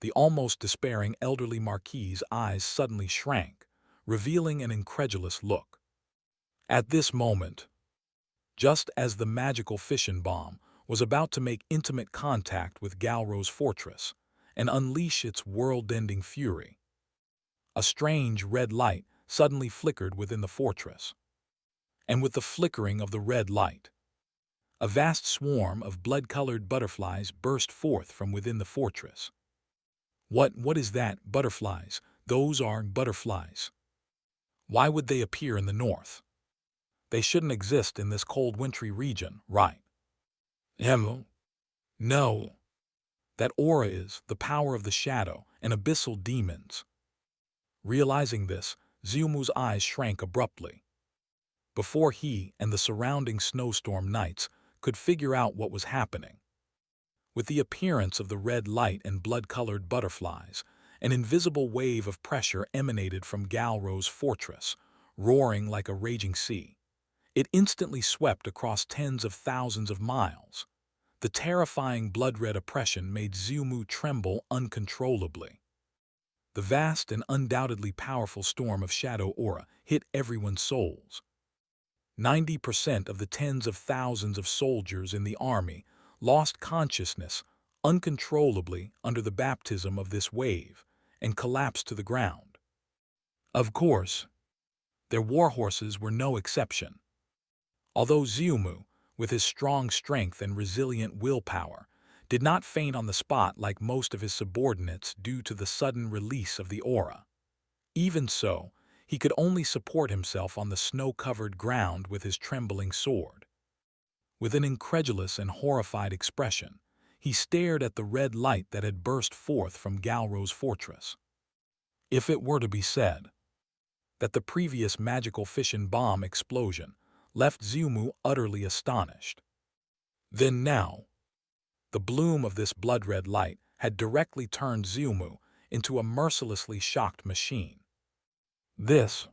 the almost despairing elderly Marquis's eyes suddenly shrank, revealing an incredulous look. At this moment, just as the magical fission bomb was about to make intimate contact with Galro's fortress and unleash its world-ending fury, a strange red light suddenly flickered within the fortress. And with the flickering of the red light, a vast swarm of blood-colored butterflies burst forth from within the fortress. What is that? Butterflies? Those are butterflies. Why would they appear in the north? They shouldn't exist in this cold wintry region, right? No. That aura is the power of the shadow and abyssal demons. Realizing this, Xiumu's eyes shrank abruptly. Before he and the surrounding snowstorm knights could figure out what was happening. With the appearance of the red light and blood-colored butterflies, an invisible wave of pressure emanated from Galro's fortress, roaring like a raging sea. It instantly swept across tens of thousands of miles. The terrifying blood-red oppression made Xiumu tremble uncontrollably. The vast and undoubtedly powerful storm of shadow aura hit everyone's souls. 90% of the tens of thousands of soldiers in the army lost consciousness uncontrollably under the baptism of this wave and collapsed to the ground. Of course, their warhorses were no exception. Although Xiumu, with his strong strength and resilient willpower, did not faint on the spot like most of his subordinates due to the sudden release of the aura. Even so, he could only support himself on the snow-covered ground with his trembling sword. With an incredulous and horrified expression, he stared at the red light that had burst forth from Galro's fortress. If it were to be said that the previous magical fission bomb explosion left Xiumu utterly astonished, then now, the bloom of this blood-red light had directly turned Xiumu into a mercilessly shocked machine. This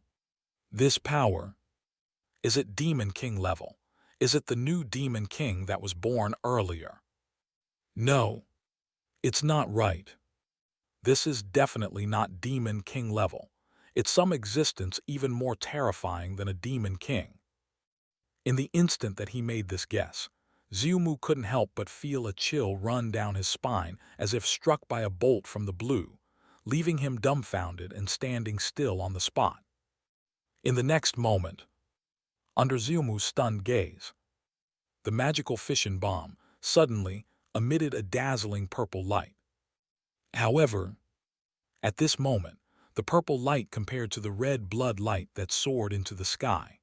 power, is it Demon King level? Is it the new Demon King that was born earlier? No, it's not right. This is definitely not Demon King level. It's some existence even more terrifying than a Demon King. In the instant that he made this guess, Xiumu couldn't help but feel a chill run down his spine as if struck by a bolt from the blue, leaving him dumbfounded and standing still on the spot. In the next moment, under Xiumu's stunned gaze, the magical fission bomb suddenly emitted a dazzling purple light. However, at this moment, the purple light compared to the red blood light that soared into the sky.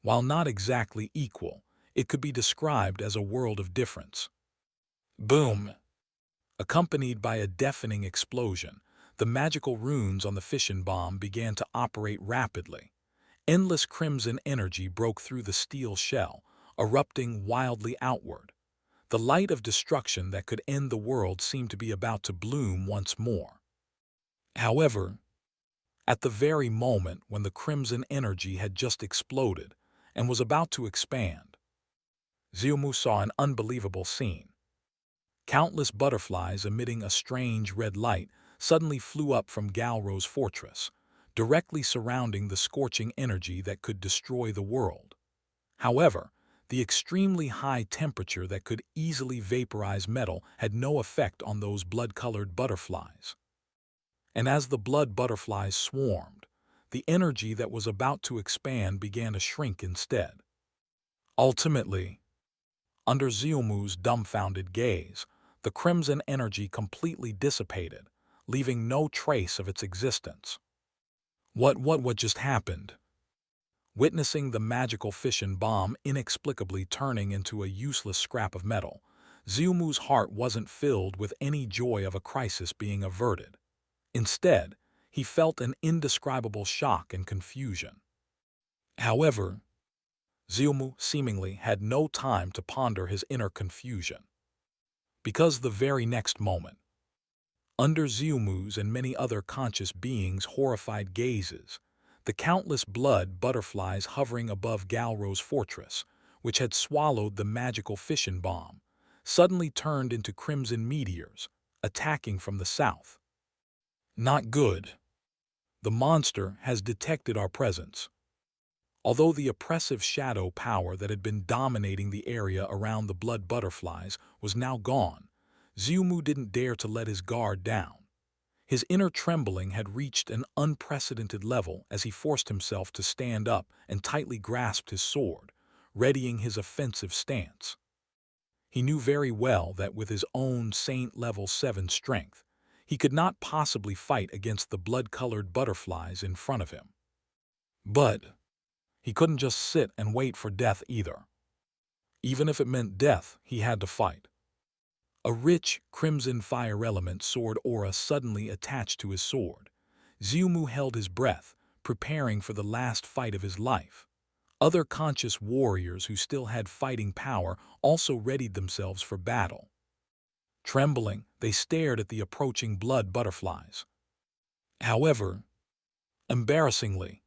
While not exactly equal, it could be described as a world of difference. Boom! Accompanied by a deafening explosion, the magical runes on the fission bomb began to operate rapidly. Endless crimson energy broke through the steel shell, erupting wildly outward. The light of destruction that could end the world seemed to be about to bloom once more. However, at the very moment when the crimson energy had just exploded and was about to expand, Xiumu saw an unbelievable scene. Countless butterflies emitting a strange red light suddenly flew up from Galro's fortress, directly surrounding the scorching energy that could destroy the world. However, the extremely high temperature that could easily vaporize metal had no effect on those blood-colored butterflies. And as the blood butterflies swarmed, the energy that was about to expand began to shrink instead. Ultimately, under Xiumu's dumbfounded gaze, the crimson energy completely dissipated, leaving no trace of its existence. What just happened? Witnessing the magical fission bomb inexplicably turning into a useless scrap of metal, Xiumu's heart wasn't filled with any joy of a crisis being averted. Instead, he felt an indescribable shock and confusion. However, Xiumu seemingly had no time to ponder his inner confusion, because the very next moment, under Xiumu's and many other conscious beings' horrified gazes, the countless blood butterflies hovering above Galro's fortress, which had swallowed the magical fission bomb, suddenly turned into crimson meteors, attacking from the south. Not good. The monster has detected our presence. Although the oppressive shadow power that had been dominating the area around the blood butterflies was now gone, Xiumu didn't dare to let his guard down. His inner trembling had reached an unprecedented level as he forced himself to stand up and tightly grasped his sword, readying his offensive stance. He knew very well that with his own Saint Level 7 strength, he could not possibly fight against the blood-colored butterflies in front of him. But he couldn't just sit and wait for death either. Even if it meant death, he had to fight. A rich, crimson fire element sword aura suddenly attached to his sword. Xiumu held his breath, preparing for the last fight of his life. Other conscious warriors who still had fighting power also readied themselves for battle. Trembling, they stared at the approaching blood butterflies. However, embarrassingly,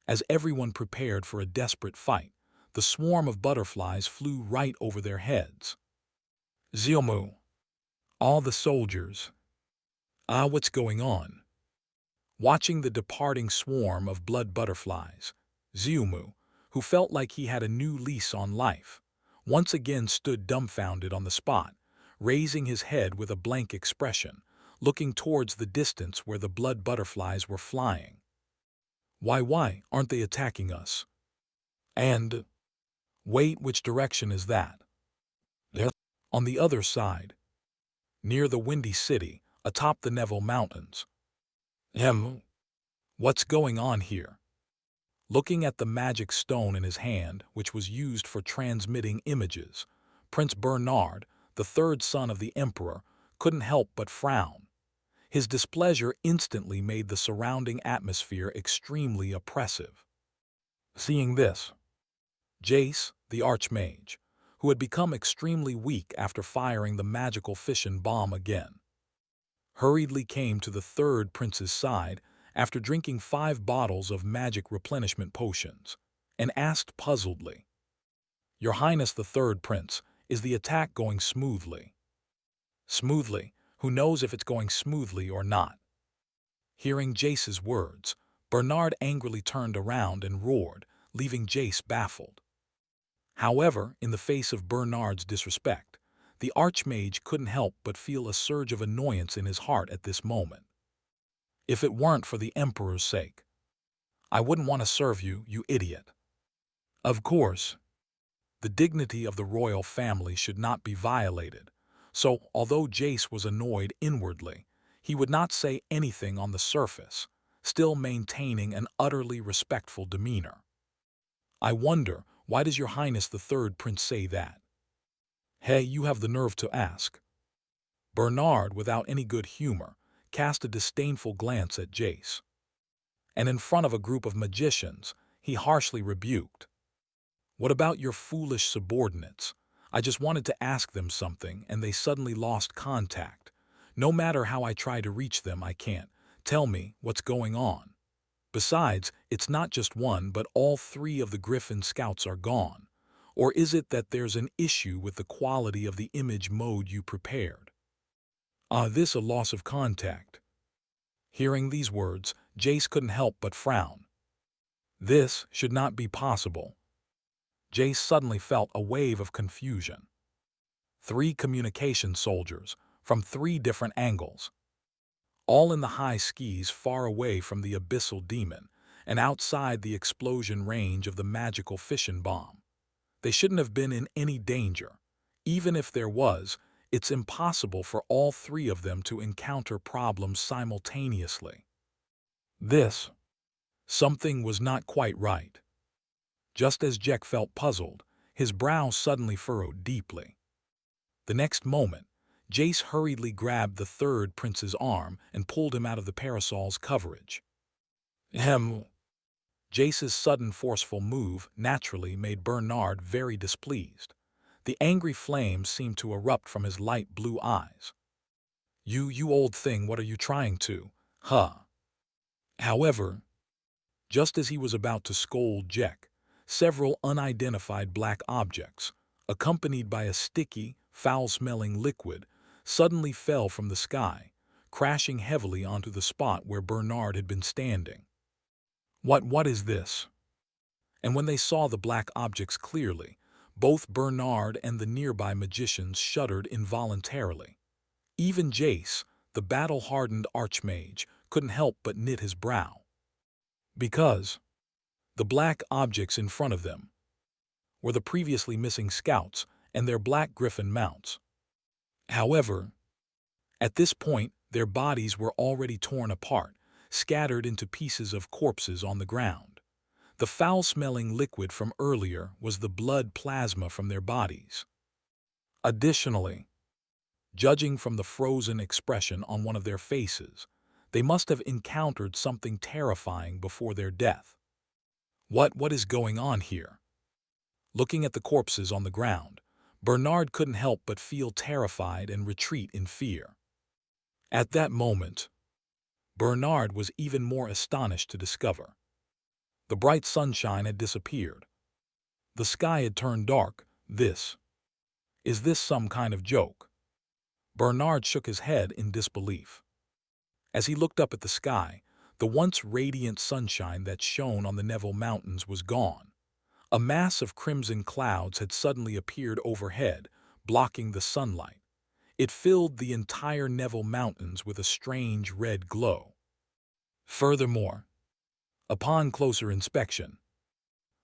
as everyone prepared for a desperate fight, the swarm of butterflies flew right over their heads. Xiumu, all the soldiers, What's going on? Watching the departing swarm of blood butterflies, Xiumu, who felt like he had a new lease on life, once again stood dumbfounded on the spot, raising his head with a blank expression, looking towards the distance where the blood butterflies were flying. Why aren't they attacking us? And, wait, which direction is that? They're on the other side, near the Windy City, atop the Neville Mountains. What's going on here? Looking at the magic stone in his hand, which was used for transmitting images, Prince Bernard, the third son of the Emperor, couldn't help but frown. His displeasure instantly made the surrounding atmosphere extremely oppressive. Seeing this, Jace, the Archmage, who had become extremely weak after firing the magical fission bomb again, hurriedly came to the third prince's side after drinking 5 bottles of magic replenishment potions, and asked puzzledly, "Your Highness the third prince, is the attack going smoothly?" Smoothly? Who knows if it's going smoothly or not? Hearing Jace's words, Bernard angrily turned around and roared, leaving Jace baffled. However, in the face of Bernard's disrespect, the Archmage couldn't help but feel a surge of annoyance in his heart at this moment. If it weren't for the Emperor's sake, I wouldn't want to serve you, you idiot. Of course, the dignity of the royal family should not be violated, so although Jace was annoyed inwardly, he would not say anything on the surface, still maintaining an utterly respectful demeanor. I wonder, why does your Highness the third prince say that? Hey, you have the nerve to ask. Bernard, without any good humor, cast a disdainful glance at Jace. And in front of a group of magicians, he harshly rebuked. What about your foolish subordinates? I just wanted to ask them something, and they suddenly lost contact. No matter how I try to reach them, I can't. Tell me what's going on. Besides, it's not just one, but all 3 of the Griffin Scouts are gone. Or is it that there's an issue with the quality of the image mode you prepared? This a loss of contact. Hearing these words, Jace couldn't help but frown. This should not be possible. Jace suddenly felt a wave of confusion. 3 communication soldiers, from 3 different angles, all in the high skis far away from the Abyssal Demon and outside the explosion range of the magical fission bomb. They shouldn't have been in any danger. Even if there was, it's impossible for all 3 of them to encounter problems simultaneously. Something was not quite right. Just as Jack felt puzzled, his brow suddenly furrowed deeply. The next moment, Jace hurriedly grabbed the third prince's arm and pulled him out of the parasol's coverage. Jace's sudden forceful move naturally made Bernard very displeased. The angry flames seemed to erupt from his light blue eyes. You old thing, what are you trying to? However, just as he was about to scold Jack, several unidentified black objects, accompanied by a sticky, foul-smelling liquid, suddenly fell from the sky, crashing heavily onto the spot where Bernard had been standing. What is this? And when they saw the black objects clearly, both Bernard and the nearby magicians shuddered involuntarily. Even Jace, the battle-hardened archmage, couldn't help but knit his brow. Because the black objects in front of them were the previously missing scouts and their black griffin mounts. However, at this point, their bodies were already torn apart, scattered into pieces of corpses on the ground. The foul-smelling liquid from earlier was the blood plasma from their bodies. Additionally, judging from the frozen expression on one of their faces, they must have encountered something terrifying before their death. What is going on here? Looking at the corpses on the ground, Bernard couldn't help but feel terrified and retreat in fear. At that moment, Bernard was even more astonished to discover the bright sunshine had disappeared. The sky had turned dark. Is this some kind of joke? Bernard shook his head in disbelief. As he looked up at the sky, the once radiant sunshine that shone on the Neville Mountains was gone. A mass of crimson clouds had suddenly appeared overhead, blocking the sunlight. It filled the entire Neville Mountains with a strange red glow. Furthermore, upon closer inspection,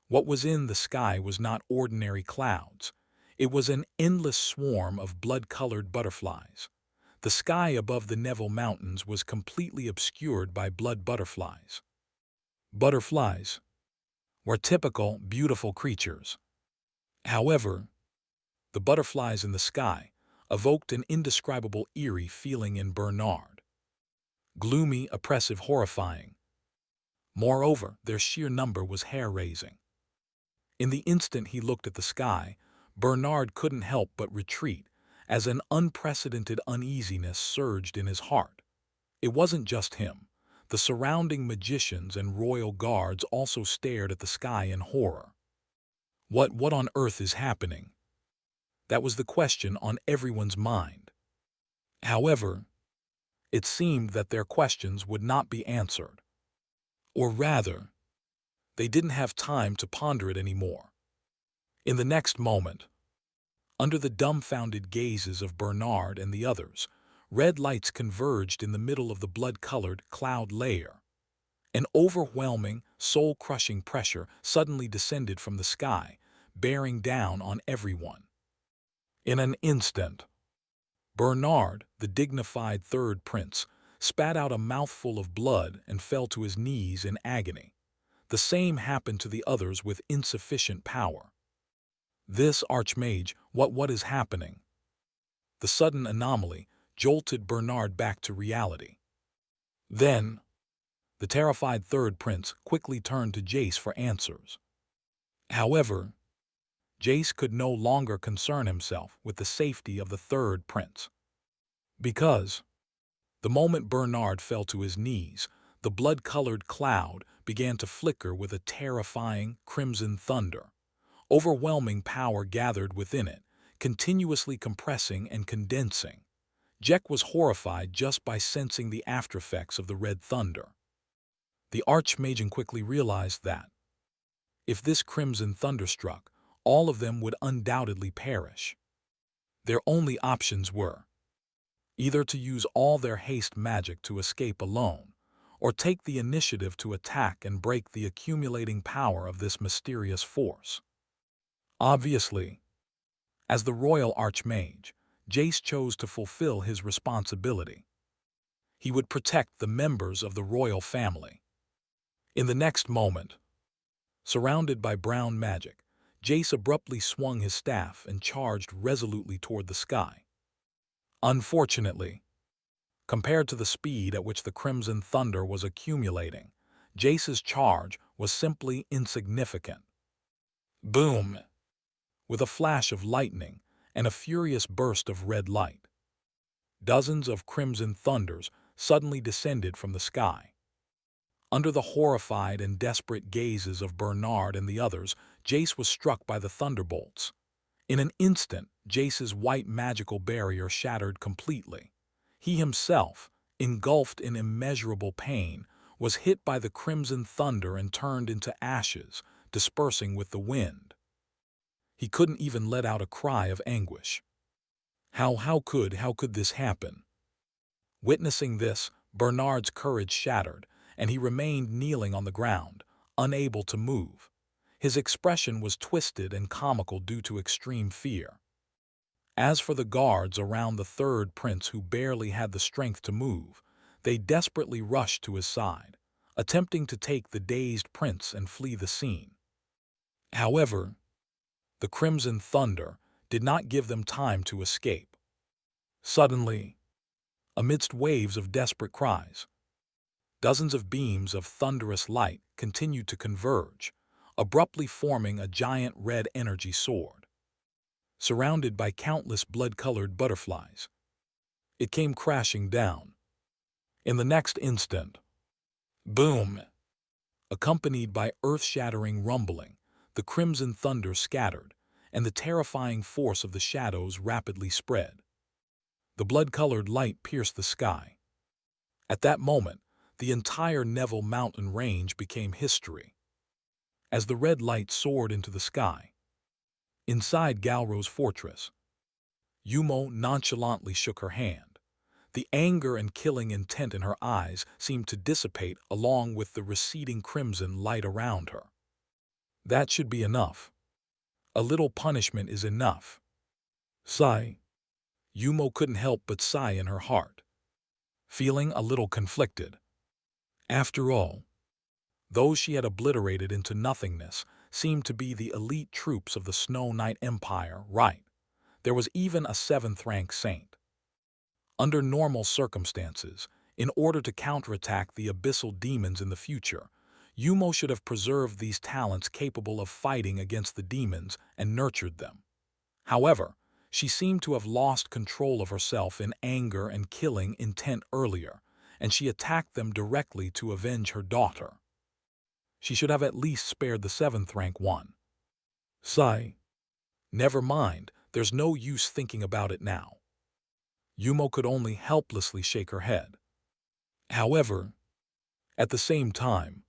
what was in the sky was not ordinary clouds. It was an endless swarm of blood-colored butterflies. The sky above the Neville Mountains was completely obscured by blood butterflies. Butterflies were typical, beautiful creatures. However, the butterflies in the sky evoked an indescribable eerie feeling in Bernard. Gloomy, oppressive, horrifying. Moreover, their sheer number was hair-raising. In the instant he looked at the sky, Bernard couldn't help but retreat, as an unprecedented uneasiness surged in his heart. It wasn't just him. The surrounding magicians and royal guards also stared at the sky in horror. What on earth is happening? That was the question on everyone's mind. However, it seemed that their questions would not be answered. Or rather, they didn't have time to ponder it anymore. In the next moment, under the dumbfounded gazes of Bernard and the others, red lights converged in the middle of the blood-colored cloud layer. An overwhelming, soul-crushing pressure suddenly descended from the sky, bearing down on everyone. In an instant, Bernard, the dignified third prince, spat out a mouthful of blood and fell to his knees in agony. The same happened to the others with insufficient power. This archmage, what is happening? The sudden anomaly jolted Bernard back to reality. Then, the terrified third prince quickly turned to Jace for answers. However, Jace could no longer concern himself with the safety of the third prince. Because, the moment Bernard fell to his knees, the blood-colored cloud began to flicker with a terrifying crimson thunder. Overwhelming power gathered within it, continuously compressing and condensing. Jack was horrified just by sensing the aftereffects of the red thunder. The archmage quickly realized that, if this crimson thunder struck, all of them would undoubtedly perish. Their only options were either to use all their haste magic to escape alone, or take the initiative to attack and break the accumulating power of this mysterious force. Obviously, as the royal archmage, Jace chose to fulfill his responsibility. He would protect the members of the royal family. In the next moment, surrounded by brown magic, Jace abruptly swung his staff and charged resolutely toward the sky. Unfortunately, compared to the speed at which the crimson thunder was accumulating, Jace's charge was simply insignificant. Boom! With a flash of lightning and a furious burst of red light, dozens of crimson thunders suddenly descended from the sky. Under the horrified and desperate gazes of Bernard and the others, Jace was struck by the thunderbolts. In an instant, Jace's white magical barrier shattered completely. He himself, engulfed in immeasurable pain, was hit by the crimson thunder and turned into ashes, dispersing with the wind. He couldn't even let out a cry of anguish. How could this happen? Witnessing this, Bernard's courage shattered, and he remained kneeling on the ground, unable to move. His expression was twisted and comical due to extreme fear. As for the guards around the third prince who barely had the strength to move, they desperately rushed to his side, attempting to take the dazed prince and flee the scene. However, the crimson thunder did not give them time to escape. Suddenly, amidst waves of desperate cries, dozens of beams of thunderous light continued to converge, abruptly forming a giant red energy sword. Surrounded by countless blood-colored butterflies, it came crashing down. In the next instant, boom! Accompanied by earth-shattering rumbling, the crimson thunder scattered, and the terrifying force of the shadows rapidly spread. The blood-colored light pierced the sky, At that moment, the entire Neville mountain range became history. As the red light soared into the sky, inside Galro's fortress, Yumo nonchalantly shook her hand. The anger and killing intent in her eyes seemed to dissipate along with the receding crimson light around her. That should be enough. A little punishment is enough. Sigh. Yumo couldn't help but sigh in her heart, feeling a little conflicted. After all, those she had obliterated into nothingness seemed to be the elite troops of the Snow Knight Empire, right? There was even a 7th-rank saint. Under normal circumstances, in order to counterattack the abyssal demons in the future, Yumo should have preserved these talents capable of fighting against the demons and nurtured them. However, she seemed to have lost control of herself in anger and killing intent earlier, and she attacked them directly to avenge her daughter. She should have at least spared the 7th-rank one. Sigh. Never mind, there's no use thinking about it now. Yumo could only helplessly shake her head. However, at the same time,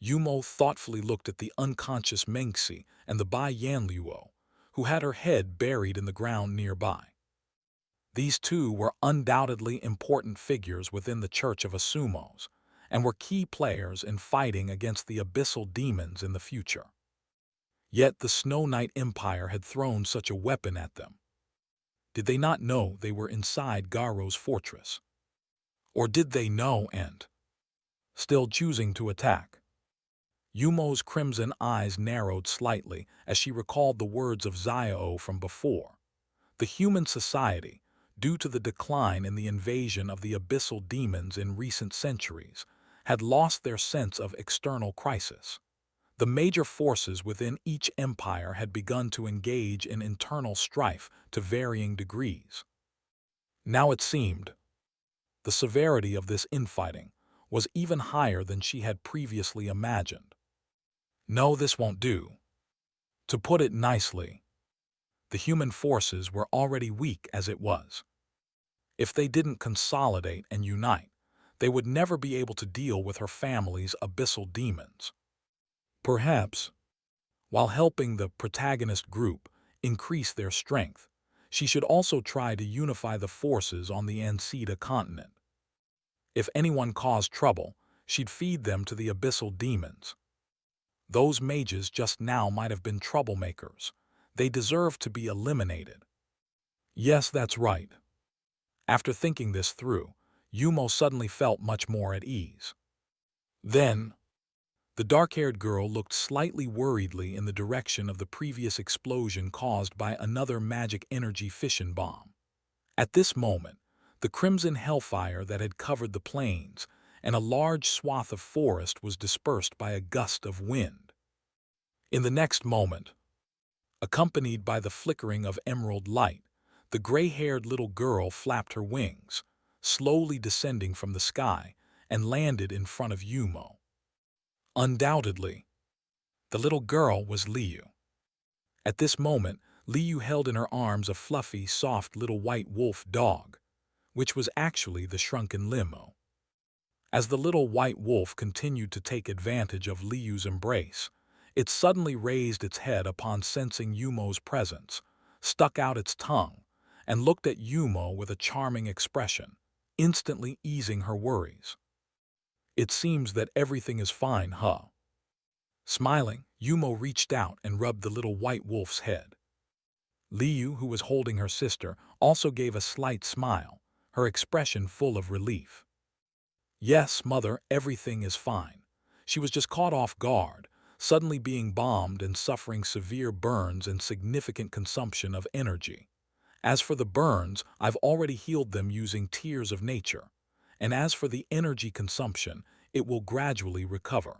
Yumo thoughtfully looked at the unconscious Mengxi and the Bai Yanluo, who had her head buried in the ground nearby. These two were undoubtedly important figures within the Church of Asumos, and were key players in fighting against the abyssal demons in the future. Yet the Snow Knight Empire had thrown such a weapon at them. Did they not know they were inside Garo's fortress? Or did they know and still choosing to attack? Yumo's crimson eyes narrowed slightly as she recalled the words of Xiao from before. The human society, due to the decline in the invasion of the abyssal demons in recent centuries, had lost their sense of external crisis. The major forces within each empire had begun to engage in internal strife to varying degrees. Now it seemed, the severity of this infighting was even higher than she had previously imagined. No, this won't do. To put it nicely, the human forces were already weak as it was. If they didn't consolidate and unite, they would never be able to deal with her family's abyssal demons. Perhaps, while helping the protagonist group increase their strength, she should also try to unify the forces on the Ansida continent. If anyone caused trouble, she'd feed them to the abyssal demons. Those mages just now might have been troublemakers. They deserve to be eliminated. Yes, that's right. After thinking this through, Yumo suddenly felt much more at ease. Then, the dark-haired girl looked slightly worriedly in the direction of the previous explosion caused by another magic energy fission bomb. At this moment, the crimson hellfire that had covered the plains and a large swath of forest was dispersed by a gust of wind. In the next moment, accompanied by the flickering of emerald light, the gray-haired little girl flapped her wings, slowly descending from the sky, and landed in front of Yumo. Undoubtedly, the little girl was Liu. At this moment, Liu held in her arms a fluffy, soft little white wolf dog, which was actually the shrunken limo. As the little white wolf continued to take advantage of Liu's embrace, it suddenly raised its head upon sensing Yumo's presence, stuck out its tongue, and looked at Yumo with a charming expression, instantly easing her worries. It seems that everything is fine, huh? Smiling, Yumo reached out and rubbed the little white wolf's head. Liu, who was holding her sister, also gave a slight smile, her expression full of relief. Yes, mother, everything is fine. She was just caught off guard, suddenly being bombed and suffering severe burns and significant consumption of energy. As for the burns, I've already healed them using tears of nature. And as for the energy consumption, it will gradually recover.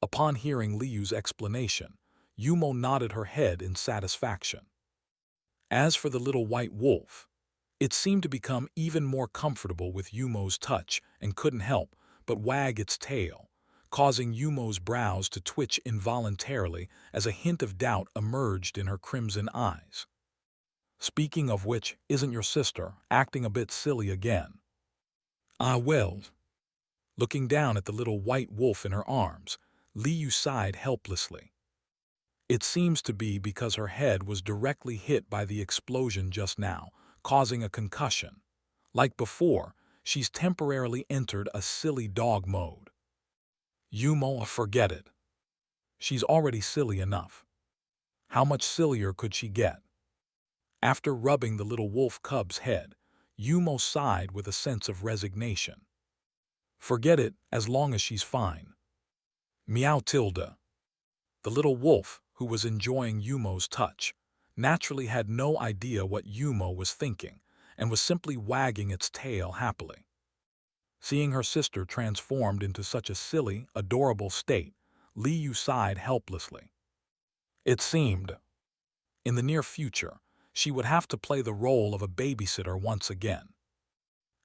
Upon hearing Liu's explanation, Yumo nodded her head in satisfaction. As for the little white wolf, it seemed to become even more comfortable with Yumo's touch and couldn't help but wag its tail, causing Yumo's brows to twitch involuntarily as a hint of doubt emerged in her crimson eyes. Speaking of which, isn't your sister acting a bit silly again? Ah well. Looking down at the little white wolf in her arms, Liu sighed helplessly. It seems to be because her head was directly hit by the explosion just now, causing a concussion. Like before, she's temporarily entered a silly dog mode. Yumo, forget it. She's already silly enough. How much sillier could she get? After rubbing the little wolf cub's head, Yumo sighed with a sense of resignation. Forget it as long as she's fine. Meow tilde. The little wolf, who was enjoying Yumo's touch, naturally had no idea what Yumo was thinking and was simply wagging its tail happily. Seeing her sister transformed into such a silly, adorable state, Liu sighed helplessly. It seemed, in the near future, she would have to play the role of a babysitter once again.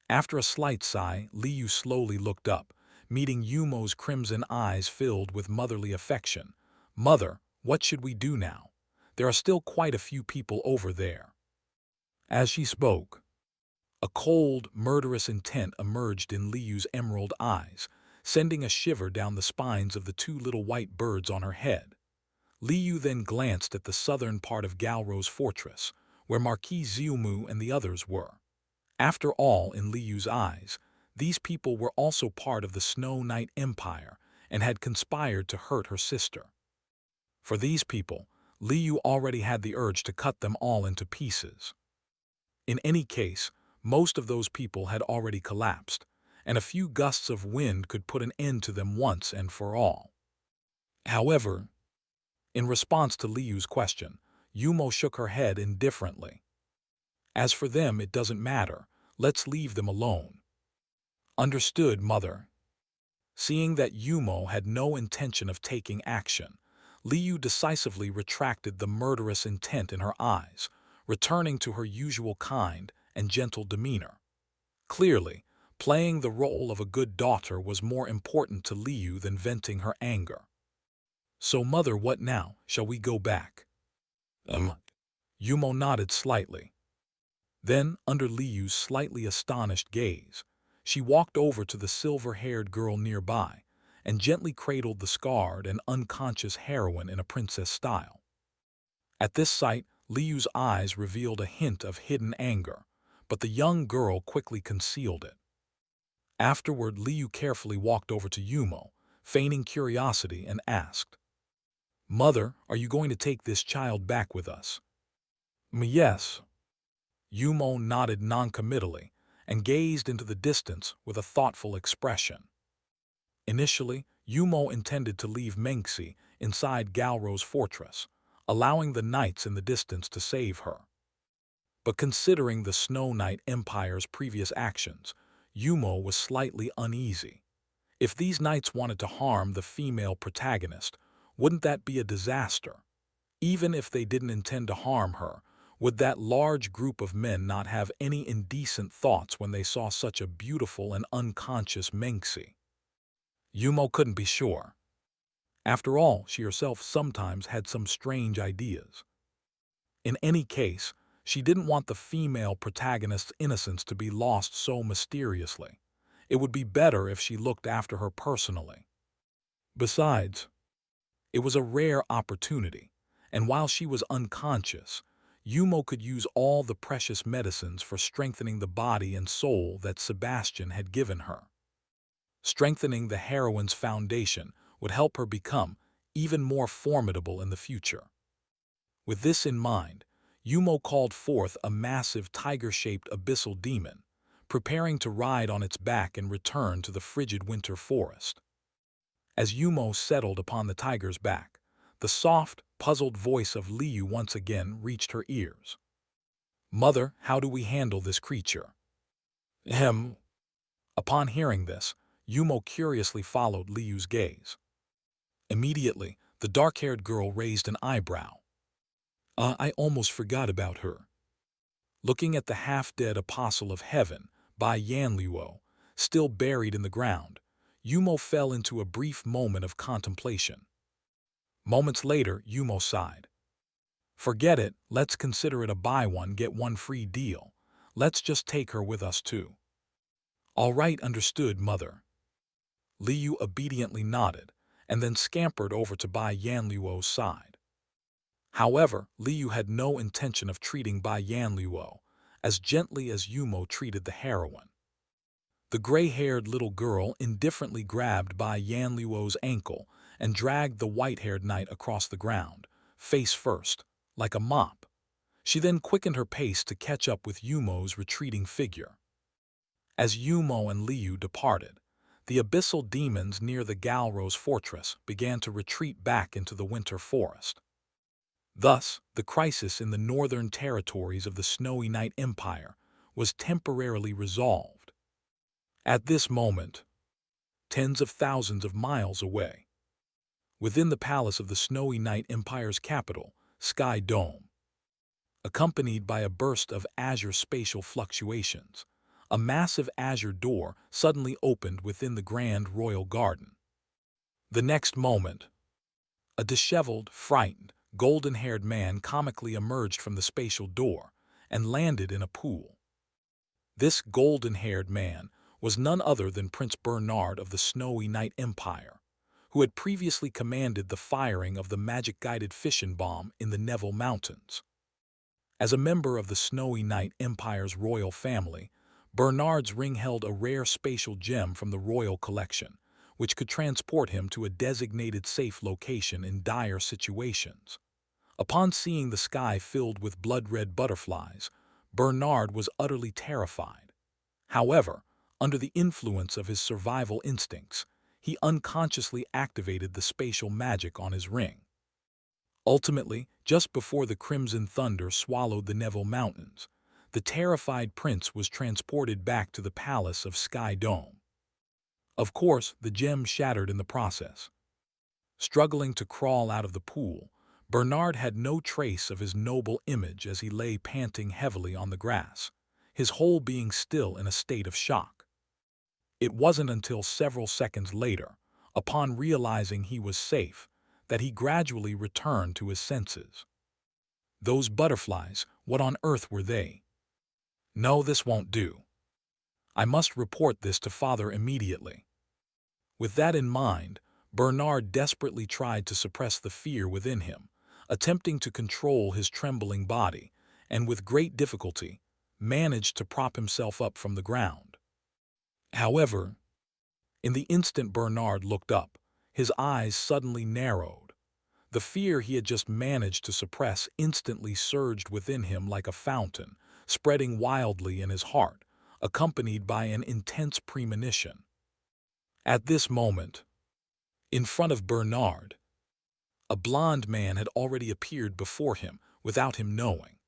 After a slight sigh, Liu slowly looked up, meeting Yumo's crimson eyes filled with motherly affection. Mother, what should we do now? There are still quite a few people over there. As she spoke, a cold, murderous intent emerged in Liu's emerald eyes, sending a shiver down the spines of the two little white birds on her head. Liu then glanced at the southern part of Galro's fortress, where Marquis Xiumu and the others were. After all, in Liu's eyes, these people were also part of the Snow Knight Empire and had conspired to hurt her sister. For these people, Liu already had the urge to cut them all into pieces. In any case, most of those people had already collapsed, and a few gusts of wind could put an end to them once and for all. However, in response to Liu's question, Yumo shook her head indifferently. As for them, it doesn't matter. Let's leave them alone. Understood, Mother. Seeing that Yumo had no intention of taking action, Liu decisively retracted the murderous intent in her eyes, returning to her usual kind and gentle demeanor. Clearly, playing the role of a good daughter was more important to Liu than venting her anger. So, Mother, what now? Shall we go back? Yumo nodded slightly. Then, under Liu's slightly astonished gaze, she walked over to the silver-haired girl nearby and gently cradled the scarred and unconscious heroine in a princess style. At this sight, Liu's eyes revealed a hint of hidden anger, but the young girl quickly concealed it. Afterward, Liu carefully walked over to Yumo, feigning curiosity, and asked, Mother, are you going to take this child back with us? Yes. Yumo nodded noncommittally and gazed into the distance with a thoughtful expression. Initially, Yumo intended to leave Mengxi inside Galro's fortress, allowing the knights in the distance to save her. But considering the Snow Knight Empire's previous actions, Yumo was slightly uneasy. If these knights wanted to harm the female protagonist, wouldn't that be a disaster? Even if they didn't intend to harm her, would that large group of men not have any indecent thoughts when they saw such a beautiful and unconscious Mengxi? Yumo couldn't be sure. After all, she herself sometimes had some strange ideas. In any case, she didn't want the female protagonist's innocence to be lost so mysteriously. It would be better if she looked after her personally. Besides, it was a rare opportunity, and while she was unconscious, Yumo could use all the precious medicines for strengthening the body and soul that Sebastian had given her. Strengthening the heroine's foundation would help her become even more formidable in the future. With this in mind, Yumo called forth a massive tiger-shaped abyssal demon, preparing to ride on its back and return to the frigid winter forest. As Yumo settled upon the tiger's back, the soft, puzzled voice of Liu once again reached her ears. Mother, how do we handle this creature? Ahem. Upon hearing this, Yumo curiously followed Liu's gaze. Immediately, the dark-haired girl raised an eyebrow. I almost forgot about her. Looking at the half-dead Apostle of Heaven, Bai Yanluo, still buried in the ground, Yumo fell into a brief moment of contemplation. Moments later, Yumo sighed. Forget it, let's consider it a buy one get one free deal. Let's just take her with us too. All right, understood, mother. Liu obediently nodded, and then scampered over to Bai Yanluo's side. However, Liu had no intention of treating Bai Yanluo as gently as Yumo treated the heroine. The gray-haired little girl indifferently grabbed Bai Yanluo's ankle and dragged the white-haired knight across the ground, face first, like a mop. She then quickened her pace to catch up with Yumo's retreating figure. As Yumo and Liu departed, the abyssal demons near the Galros fortress began to retreat back into the winter forest. Thus, the crisis in the northern territories of the Snowy Night Empire was temporarily resolved. At this moment, tens of thousands of miles away, within the palace of the Snowy Night Empire's capital, Sky Dome, accompanied by a burst of azure spatial fluctuations, a massive azure door suddenly opened within the grand royal garden. The next moment, a disheveled, frightened, golden-haired man comically emerged from the spatial door and landed in a pool. This golden-haired man was none other than Prince Bernard of the Snowy Night Empire, who had previously commanded the firing of the magic-guided fission bomb in the Neville Mountains. As a member of the Snowy Night Empire's royal family, Bernard's ring held a rare spatial gem from the royal collection, which could transport him to a designated safe location in dire situations. Upon seeing the sky filled with blood-red butterflies, Bernard was utterly terrified. However, under the influence of his survival instincts, he unconsciously activated the spatial magic on his ring. Ultimately, just before the Crimson Thunder swallowed the Neville Mountains, the terrified prince was transported back to the palace of Sky Dome. Of course, the gem shattered in the process. Struggling to crawl out of the pool, Bernard had no trace of his noble image as he lay panting heavily on the grass, his whole being still in a state of shock. It wasn't until several seconds later, upon realizing he was safe, that he gradually returned to his senses. Those butterflies, what on earth were they? No, this won't do. I must report this to father immediately. With that in mind, Bernard desperately tried to suppress the fear within him, attempting to control his trembling body, and with great difficulty, managed to prop himself up from the ground. However, in the instant Bernard looked up, his eyes suddenly narrowed. The fear he had just managed to suppress instantly surged within him like a fountain, spreading wildly in his heart, accompanied by an intense premonition. At this moment, in front of Bernard, a blond man had already appeared before him without him knowing.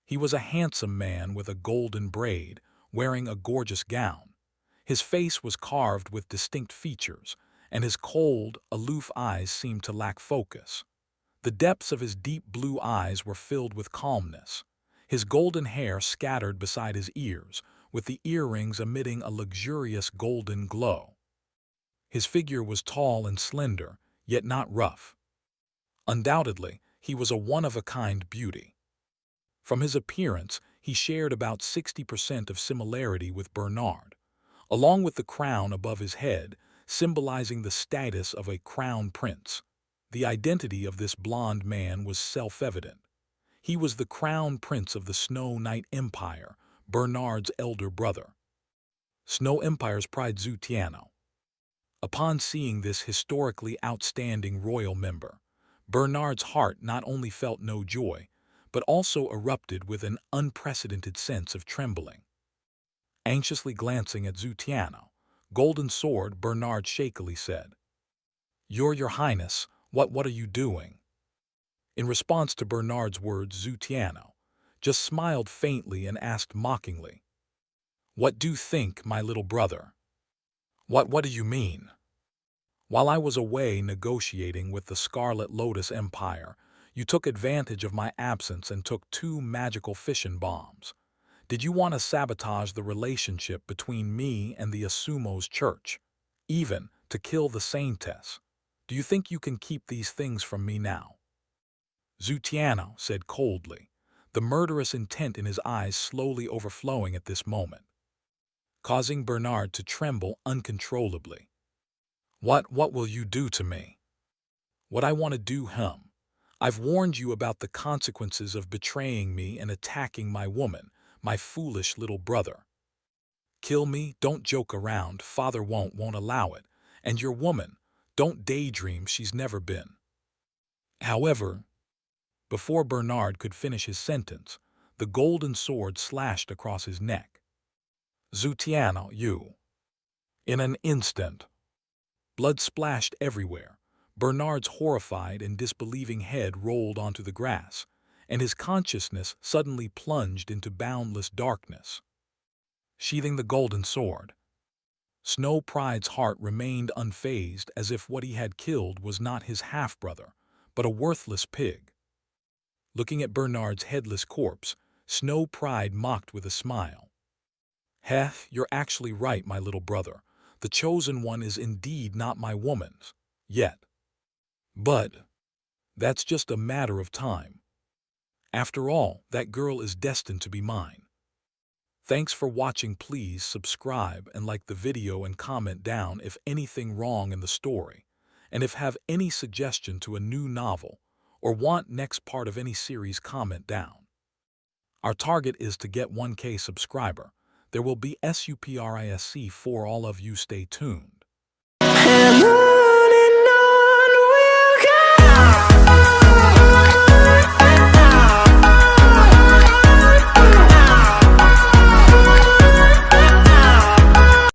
He was a handsome man with a golden braid, wearing a gorgeous gown. His face was carved with distinct features, and his cold, aloof eyes seemed to lack focus. The depths of his deep blue eyes were filled with calmness, his golden hair scattered beside his ears, with the earrings emitting a luxurious golden glow. His figure was tall and slender, yet not rough. Undoubtedly, he was a one-of-a-kind beauty. From his appearance, he shared about 60% of similarity with Bernard, along with the crown above his head, symbolizing the status of a crown prince. The identity of this blond man was self-evident. He was the crown prince of the Snow Night Empire, Bernard's elder brother. Snow Empire's pride Zhu Tiano. Upon seeing this historically outstanding royal member, Bernard's heart not only felt no joy, but also erupted with an unprecedented sense of trembling. Anxiously glancing at Zhu Tiano, Golden Sword, Bernard shakily said, Your Highness, what are you doing?" In response to Bernard's words, Zhu Tiano just smiled faintly and asked mockingly, "What do you think, my little brother?" What do you mean?" "While I was away negotiating with the Scarlet Lotus Empire, you took advantage of my absence and took 2 magical fission bombs. Did you want to sabotage the relationship between me and the Asumo's church, even to kill the Saintess? Do you think you can keep these things from me now?" Zhu Tiano said coldly, the murderous intent in his eyes slowly overflowing at this moment. causing Bernard to tremble uncontrollably. What will you do to me? What I want to do, him. I've warned you about the consequences of betraying me and attacking my woman, my foolish little brother. Kill me, don't joke around, father won't allow it, and your woman, don't daydream she's never been. However, before Bernard could finish his sentence, the golden sword slashed across his neck. Zutiano, you. In an instant. Blood splashed everywhere. Bernard's horrified and disbelieving head rolled onto the grass, and his consciousness suddenly plunged into boundless darkness. Sheathing the golden sword, Snow Pride's heart remained unfazed, as if what he had killed was not his half-brother, but a worthless pig. Looking at Bernard's headless corpse, Snow Pride mocked with a smile. Heth, you're actually right, my little brother. The chosen one is indeed not my woman's, yet. But that's just a matter of time. After all, that girl is destined to be mine. Thanks for watching. Please subscribe and like the video and comment down if anything wrong in the story, and if have any suggestion to a new novel or want next part of any series, comment down. Our target is to get 1K subscriber. There will be SUPRISC for all of you. Stay tuned.